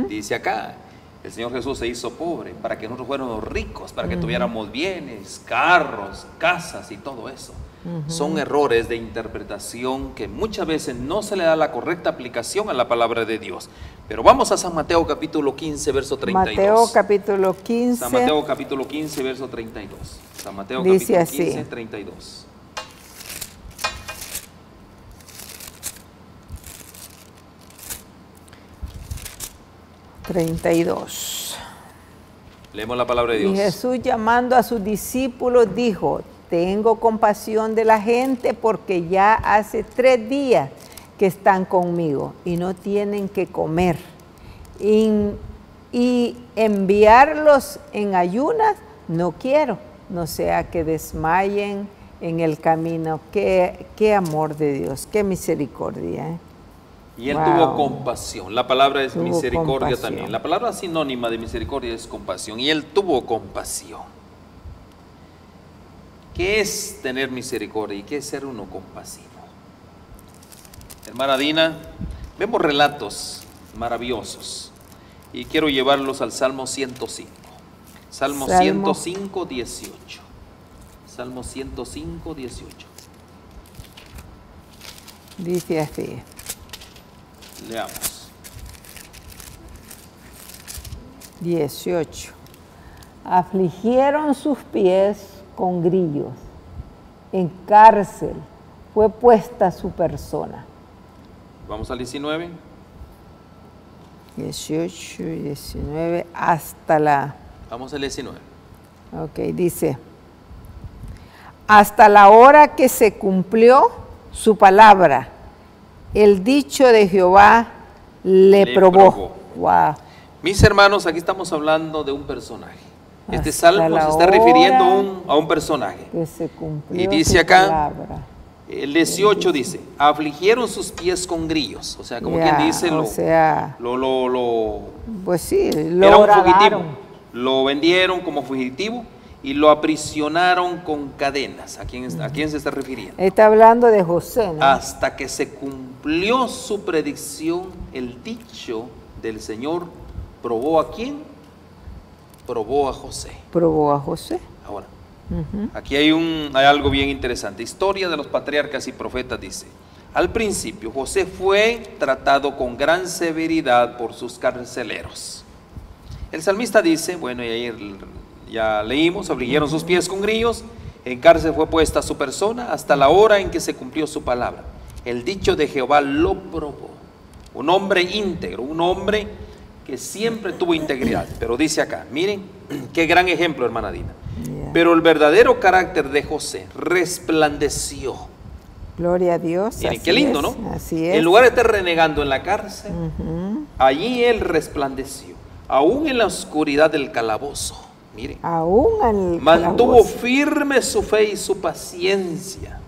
Dice acá, el Señor Jesús se hizo pobre para que nosotros fuéramos ricos, para que tuviéramos bienes, carros, casas y todo eso. Son errores de interpretación que muchas veces no se le da la correcta aplicación a la palabra de Dios. Pero vamos a San Mateo capítulo 15, verso 32. Mateo capítulo 15. San Mateo capítulo 15, verso 32. San Mateo Dice capítulo 15, así. 32. 32. Leemos la palabra de Dios. Y Jesús, llamando a sus discípulos, dijo: tengo compasión de la gente porque ya hace 3 días que están conmigo y no tienen que comer. Y enviarlos en ayunas no quiero, no sea que desmayen en el camino. Qué amor de Dios, qué misericordia, ¿eh? Y él tuvo compasión. La palabra es Tuvo misericordia compasión. también. La palabra sinónima de misericordia es compasión. Y él tuvo compasión. ¿Qué es tener misericordia y qué es ser uno compasivo? Hermana Dina, vemos relatos maravillosos y quiero llevarlos al Salmo 105. Salmo 105, 18. Salmo 105, 18. Dice así. Leamos. 18. Afligieron sus pies con grillos, en cárcel fue puesta su persona. Vamos al 19. 18 y 19 hasta la... Vamos al 19. Ok, dice: hasta la hora que se cumplió su palabra, el dicho de Jehová le probó. Wow. Mis hermanos, aquí estamos hablando de un personaje. Este Hasta salmo la se está hora refiriendo a un personaje. Que se cumplió Y dice su acá, palabra. el 18 dice: afligieron sus pies con grillos. O sea, como Ya, quien dice, o sea, pues sí, lo era un horadaron. fugitivo. Lo vendieron como fugitivo y lo aprisionaron con cadenas. ¿A quién se está refiriendo? Está hablando de José, ¿no? Hasta que se cumplió su predicción, el dicho del Señor probó ¿a quién? Probó a José. Probó a José. Ahora, aquí hay algo bien interesante. Historia de los patriarcas y profetas dice: al principio José fue tratado con gran severidad por sus carceleros. El salmista dice, bueno, y ayer ya leímos: afligieron sus pies con grillos, en cárcel fue puesta su persona, hasta la hora en que se cumplió su palabra. El dicho de Jehová lo probó. Un hombre íntegro, un hombre que siempre tuvo integridad. Pero dice acá, miren, qué gran ejemplo, hermana Dina. Pero el verdadero carácter de José resplandeció. Gloria a Dios. Miren, qué lindo, ¿no? Así es. En lugar de estar renegando en la cárcel, allí él resplandeció. Aún en la oscuridad del calabozo, miren, mantuvo firme su fe y su paciencia.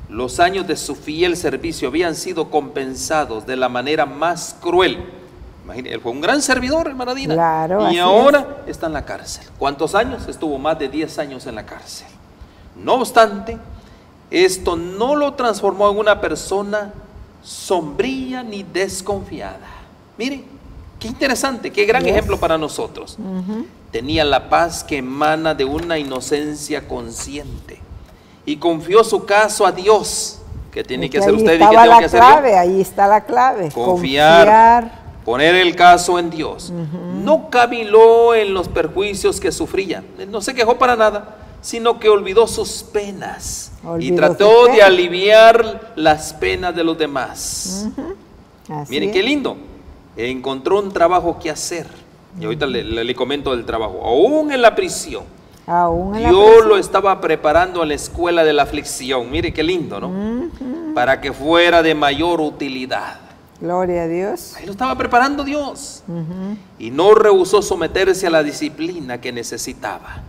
Los años de su fiel servicio habían sido compensados de la manera más cruel. Imagínense, él fue un gran servidor, hermana Dina. Claro, y ahora está en la cárcel. ¿Cuántos años? Estuvo más de 10 años en la cárcel. No obstante, esto no lo transformó en una persona sombría ni desconfiada. Miren, qué interesante, qué gran ejemplo para nosotros. Tenía la paz que emana de una inocencia consciente y confió su caso a Dios. ¿Qué tiene que hacer usted y qué tengo que hacer yo? Ahí está la clave. Confiar, poner el caso en Dios. No caviló en los perjuicios que sufría. No se quejó para nada, sino que olvidó sus penas y trató de aliviar las penas de los demás. Miren qué lindo. Encontró un trabajo que hacer. Y ahorita le comento del trabajo. Aún en la prisión, Dios lo estaba preparando a la escuela de la aflicción. Mire qué lindo, ¿no? Para que fuera de mayor utilidad. Gloria a Dios. Ahí lo estaba preparando Dios. Y no rehusó someterse a la disciplina que necesitaba.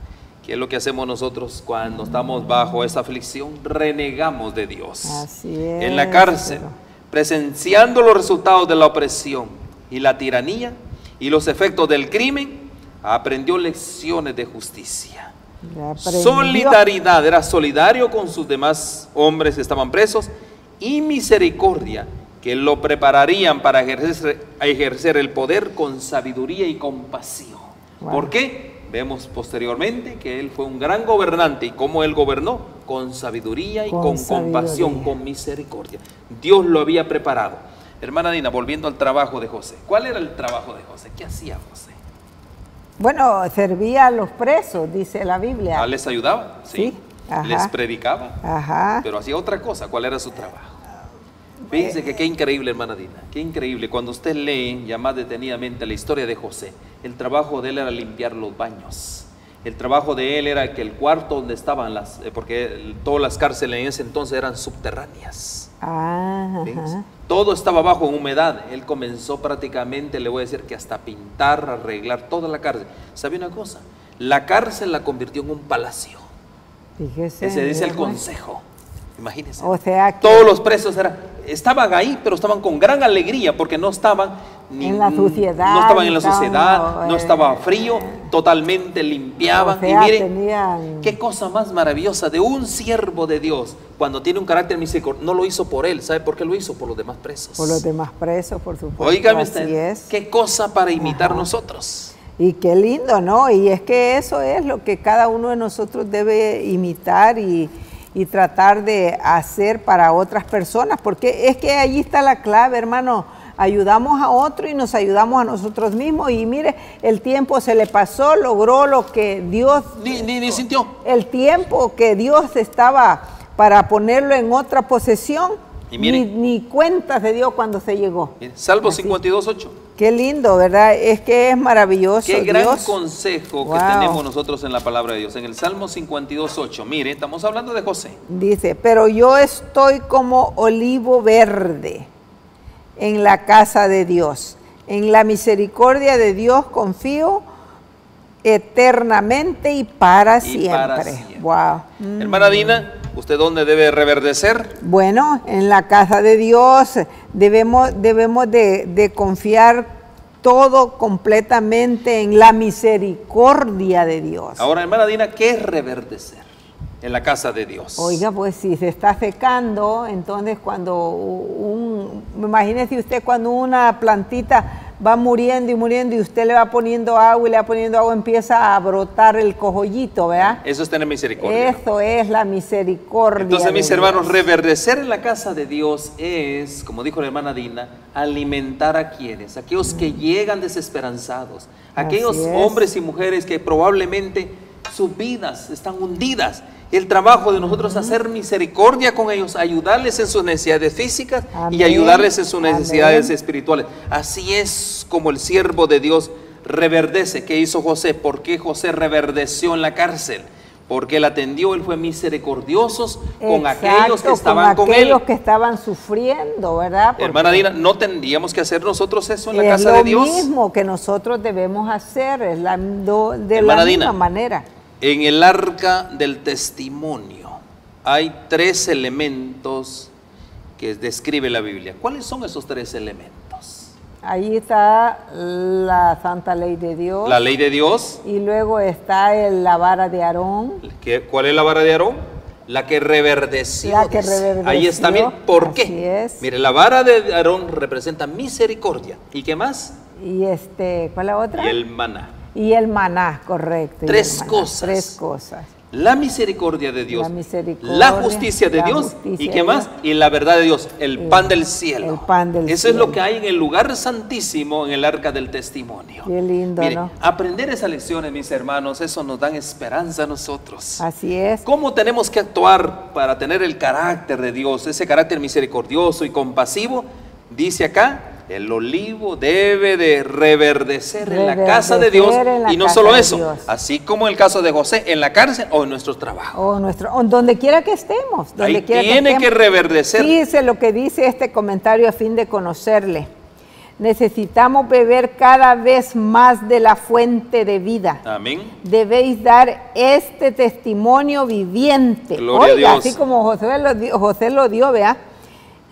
¿Qué es lo que hacemos nosotros cuando estamos bajo esa aflicción? Renegamos de Dios. Así es. En la cárcel, presenciando los resultados de la opresión y la tiranía y los efectos del crimen, aprendió lecciones de justicia. Solidaridad, era solidario con sus demás hombres que estaban presos, y misericordia, que lo prepararían para ejercer el poder con sabiduría y compasión. ¿Por qué? Vemos posteriormente que él fue un gran gobernante y cómo él gobernó con sabiduría y con compasión, con misericordia. Dios lo había preparado. Hermana Dina, volviendo al trabajo de José. ¿Cuál era el trabajo de José? ¿Qué hacía José? Bueno, servía a los presos, dice la Biblia. ¿Les ayudaba? Sí. Les predicaba. Pero hacía otra cosa. ¿Cuál era su trabajo? Fíjense que qué increíble, hermana Dina, qué increíble. Cuando usted lee ya más detenidamente la historia de José, el trabajo de él era limpiar los baños. El trabajo de él era que el cuarto donde estaban porque todas las cárceles en ese entonces eran subterráneas. Todo estaba bajo en humedad. Él comenzó prácticamente, le voy a decir que hasta pintar, arreglar toda la cárcel. ¿Sabe una cosa? La cárcel la convirtió en un palacio. Fíjese. Ese dice el consejo. Imagínense. O sea que todos los presos estaban ahí, pero estaban con gran alegría porque no estaban en la suciedad. No estaban en la sociedad, no estaba frío, totalmente limpiaban. O sea, y miren, qué cosa más maravillosa de un siervo de Dios cuando tiene un carácter misericordioso. No lo hizo por él, ¿sabe por qué lo hizo? Por los demás presos. Por los demás presos, por supuesto. Óigame usted, qué cosa para imitar nosotros. Y qué lindo, ¿no? Y es que eso es lo que cada uno de nosotros debe imitar y tratar de hacer para otras personas, porque es que allí está la clave, hermano. Ayudamos a otro y nos ayudamos a nosotros mismos. Y mire, el tiempo se le pasó, logró lo que Dios... Ni sintió. El tiempo que Dios estaba para ponerlo en otra posesión, y mire, ni cuenta se dio cuando se llegó. Salmo 52:8. Qué lindo, ¿verdad? Es que es maravilloso. Qué gran consejo que tenemos nosotros en la palabra de Dios. En el Salmo 52:8, mire, estamos hablando de José. Dice, pero yo estoy como olivo verde en la casa de Dios. En la misericordia de Dios confío eternamente y para siempre. Wow. Hermana Dina, ¿usted dónde debe reverdecer? Bueno, en la casa de Dios debemos de confiar todo completamente en la misericordia de Dios. Ahora, hermana Dina, ¿qué es reverdecer en la casa de Dios? Oiga, pues si se está secando, entonces imagínese usted cuando una plantita va muriendo y usted le va poniendo agua y le va poniendo agua, empieza a brotar el cojollito, ¿verdad? Eso es tener misericordia. Eso es la misericordia. Entonces, mis hermanos, reverdecer en la casa de Dios es, como dijo la hermana Dina, alimentar a quienes, aquellos que llegan desesperanzados, aquellos hombres y mujeres que probablemente sus vidas están hundidas. El trabajo de nosotros es hacer misericordia con ellos, ayudarles en sus necesidades físicas y ayudarles en sus necesidades espirituales. Así es como el siervo de Dios reverdece. ¿Qué hizo José? ¿Por qué José reverdeció en la cárcel? Porque él atendió, él fue misericordioso con aquellos que estaban con él. Aquellos que estaban sufriendo, ¿verdad? Porque hermana Dina, ¿no tendríamos que hacer nosotros eso en la casa de Dios? Es lo mismo que nosotros debemos hacer, de la misma manera. En el arca del testimonio hay 3 elementos que describe la Biblia. ¿Cuáles son esos 3 elementos? Ahí está la santa ley de Dios. La ley de Dios. Y luego está la vara de Aarón. ¿Cuál es la vara de Aarón? La que reverdeció. La que reverdeció. Ahí está, mire, ¿por qué? Así es. Mire, la vara de Aarón representa misericordia. ¿Y qué más? Y ¿cuál es la otra? Y el maná. Y el maná, correcto. 3 cosas. 3 cosas. La misericordia de Dios, la justicia de Dios, ¿y qué más? Y la verdad de Dios, el pan del cielo. El pan del cielo. Eso es lo que hay en el lugar santísimo, en el arca del testimonio. Qué lindo, mire, ¿no? Aprender esas lecciones, mis hermanos, eso nos da esperanza a nosotros. Así es. ¿Cómo tenemos que actuar para tener el carácter de Dios, ese carácter misericordioso y compasivo? Dice acá, el olivo debe de reverdecer en la casa de Dios, y no solo eso, así como en el caso de José, en la cárcel o en nuestros trabajos. O donde quiera que estemos. Ahí tiene que reverdecer. Dice lo que dice este comentario a fin de conocerle. Necesitamos beber cada vez más de la fuente de vida. Amén. Debéis dar este testimonio viviente. Gloria a Dios. Así como José lo dio, vea.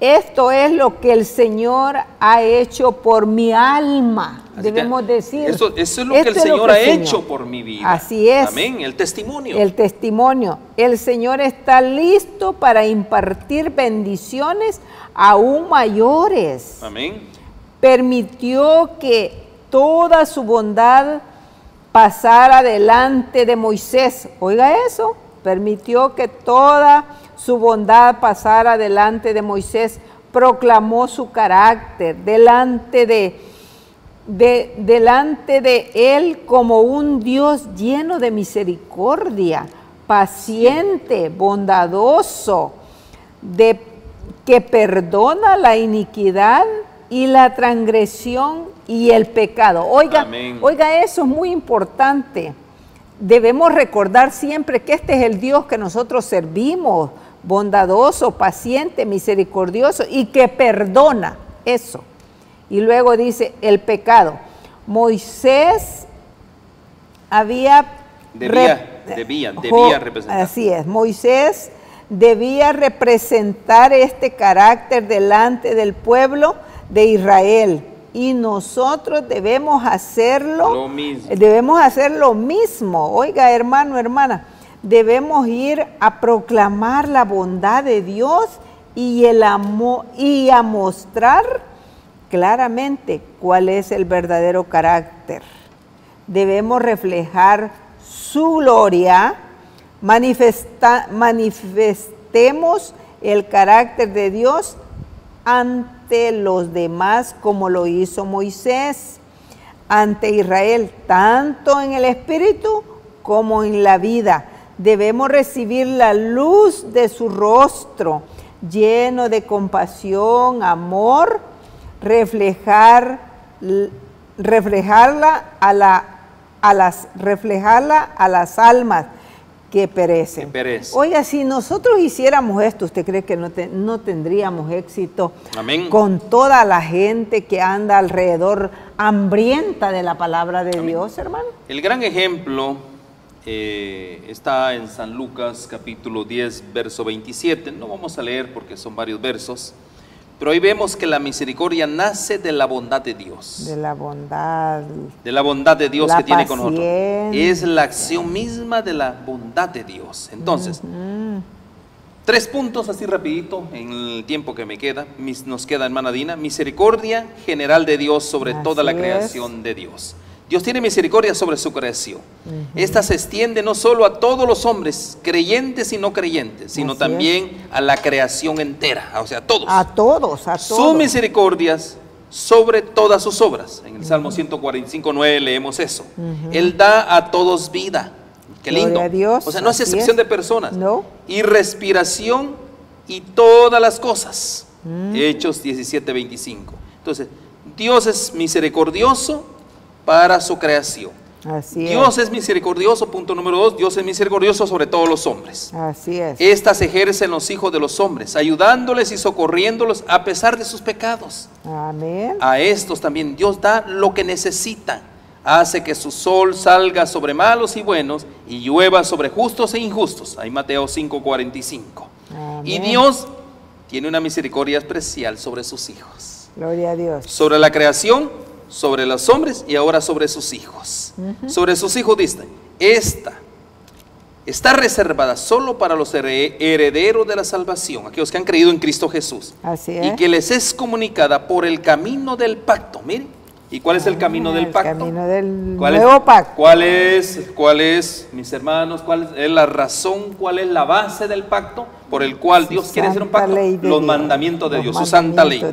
Esto es lo que el Señor ha hecho por mi alma. Debemos decir. Eso es lo que el Señor ha hecho por mi vida. Así es. Amén. El testimonio. El testimonio. El Señor está listo para impartir bendiciones aún mayores. Amén. Permitió que toda su bondad pasara delante de Moisés. Oiga eso. Permitió que toda su bondad pasara delante de Moisés, proclamó su carácter delante de él como un Dios lleno de misericordia, paciente, bondadoso, que perdona la iniquidad y la transgresión y el pecado. Oiga, oiga, eso es muy importante. Debemos recordar siempre que este es el Dios que nosotros servimos, bondadoso, paciente, misericordioso y que perdona eso. Y luego dice el pecado. Moisés debía representar. Así es, Moisés debía representar este carácter delante del pueblo de Israel. Y nosotros debemos hacerlo lo mismo. Debemos hacer lo mismo. Oiga, hermano, hermana, debemos ir a proclamar la bondad de Dios y el amor y a mostrar claramente cuál es el verdadero carácter. Debemos reflejar su gloria, manifestemos el carácter de Dios ante los demás como lo hizo Moisés ante Israel, tanto en el espíritu como en la vida. Debemos recibir la luz de su rostro, lleno de compasión, amor, reflejarla a las almas que perecen. Oiga, si nosotros hiciéramos esto, ¿usted cree que no tendríamos éxito? Amén. Con toda la gente que anda alrededor hambrienta de la palabra de Amén. Dios, hermano? El gran ejemplo está en San Lucas capítulo 10, verso 27. No vamos a leer porque son varios versos. Pero ahí vemos que la misericordia nace de la bondad de Dios. De la bondad de Dios que tiene con nosotros. Es la acción misma de la bondad de Dios. Entonces, 3 puntos así rapidito en el tiempo que me queda. Nos queda, hermana Dina. Misericordia general de Dios sobre toda la creación de Dios. Dios tiene misericordia sobre su creación. Esta se extiende no solo a todos los hombres, creyentes y no creyentes, sino también a la creación entera, o sea, a todos. A todos. Sus misericordias sobre todas sus obras. En el Salmo 145:9 leemos eso. Él da a todos vida. Qué lindo. O sea, no es excepción de personas. No. Y respiración y todas las cosas. Hechos 17:25. Entonces, Dios es misericordioso para su creación. Dios es misericordioso, punto número 2, Dios es misericordioso sobre todos los hombres. Así es. Estas ejercen los hijos de los hombres, ayudándoles y socorriéndolos a pesar de sus pecados. Amén. A estos también Dios da lo que necesitan. Hace que su sol salga sobre malos y buenos y llueva sobre justos e injustos. Ahí Mateo 5:45. Y Dios tiene una misericordia especial sobre sus hijos. Gloria a Dios. Sobre la creación, sobre los hombres y ahora sobre sus hijos. Sobre sus hijos dice, esta está reservada solo para los herederos de la salvación, aquellos que han creído en Cristo Jesús. Así es. Y que les es comunicada por el camino del pacto. Miren, ¿y cuál es el camino del pacto? El camino del nuevo pacto. ¿Cuál es, mis hermanos, cuál es la razón, cuál es la base del pacto por el cual Dios quiere hacer un pacto? Los mandamientos de Dios, su santa ley.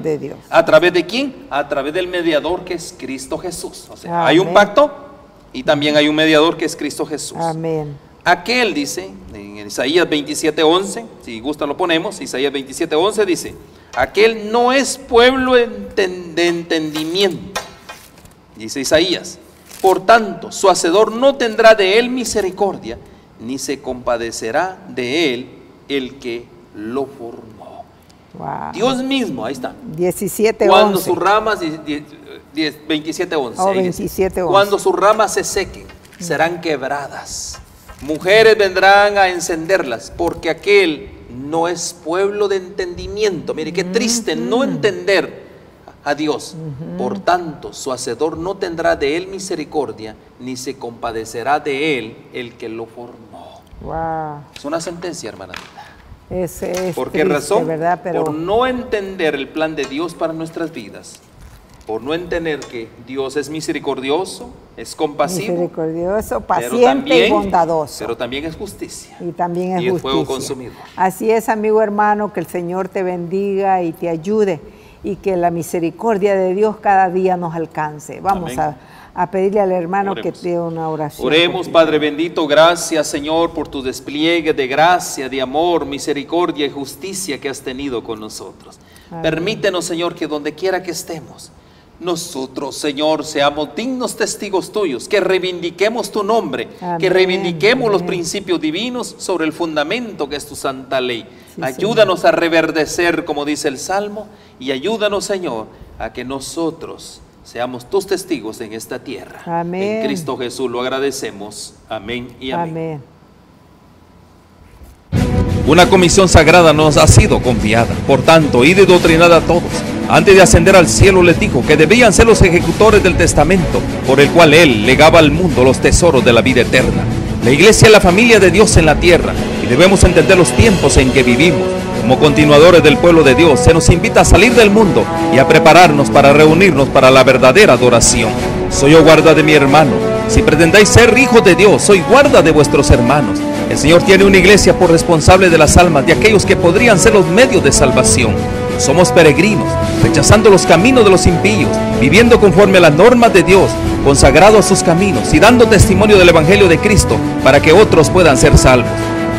¿A través de quién? A través del mediador que es Cristo Jesús. O sea, hay un pacto y también hay un mediador que es Cristo Jesús. Amén. Aquel dice, en Isaías 27:11, si gustan lo ponemos, Isaías 27:11 dice, aquel no es pueblo de entendimiento. Dice Isaías, por tanto, su hacedor no tendrá de él misericordia, ni se compadecerá de él el que lo formó. Wow. Dios mismo, ahí está. 17:11. Cuando sus ramas, 27:11. Oh, 27:11. Cuando sus ramas se sequen, serán quebradas. Mujeres vendrán a encenderlas, porque aquel no es pueblo de entendimiento. Mire, qué triste no entender a Dios. Por tanto, su hacedor no tendrá de él misericordia, ni se compadecerá de él el que lo formó. Wow. Es una sentencia, hermana. ¿Por qué razón? ¿Verdad? Pero por no entender el plan de Dios para nuestras vidas. Por no entender que Dios es misericordioso, es compasivo, misericordioso, paciente y bondadoso. Pero también es justicia. Y también es justicia. Es fuego consumidor. Así es, amigo hermano, que el Señor te bendiga y te ayude. Y que la misericordia de Dios cada día nos alcance. Vamos a pedirle al hermano Oremos. que dé una oración. Oremos, Padre bendito, gracias, Señor, por tu despliegue de gracia, de amor, misericordia y justicia que has tenido con nosotros. Amén. Permítenos, Señor, que donde quiera que estemos, nosotros, Señor, seamos dignos testigos tuyos, que reivindiquemos tu nombre, Amén. que reivindiquemos Amén. los principios divinos sobre el fundamento que es tu santa ley. Sí, Ayúdanos a reverdecer, como dice el Salmo, y ayúdanos, Señor, a que nosotros seamos tus testigos en esta tierra. Amén. En Cristo Jesús lo agradecemos. Amén y amén. Amén. Una comisión sagrada nos ha sido confiada. Por tanto, id y doctrinad a todos. Antes de ascender al cielo les dijo que debían ser los ejecutores del testamento, por el cual Él legaba al mundo los tesoros de la vida eterna. La iglesia es la familia de Dios en la tierra y debemos entender los tiempos en que vivimos. Como continuadores del pueblo de Dios, se nos invita a salir del mundo y a prepararnos para reunirnos para la verdadera adoración. Soy yo guarda de mi hermano. Si pretendáis ser hijos de Dios, soy guarda de vuestros hermanos. El Señor tiene una iglesia por responsable de las almas de aquellos que podrían ser los medios de salvación. Somos peregrinos, rechazando los caminos de los impíos, viviendo conforme a las normas de Dios, consagrados a sus caminos y dando testimonio del Evangelio de Cristo para que otros puedan ser salvos.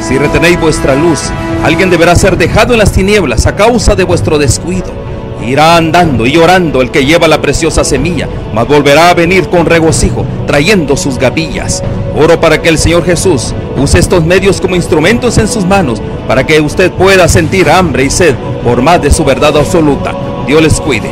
Si retenéis vuestra luz, alguien deberá ser dejado en las tinieblas a causa de vuestro descuido. Irá andando y llorando el que lleva la preciosa semilla, mas volverá a venir con regocijo, trayendo sus gavillas. Oro para que el Señor Jesús use estos medios como instrumentos en sus manos, para que usted pueda sentir hambre y sed por más de su verdad absoluta. Dios les cuide.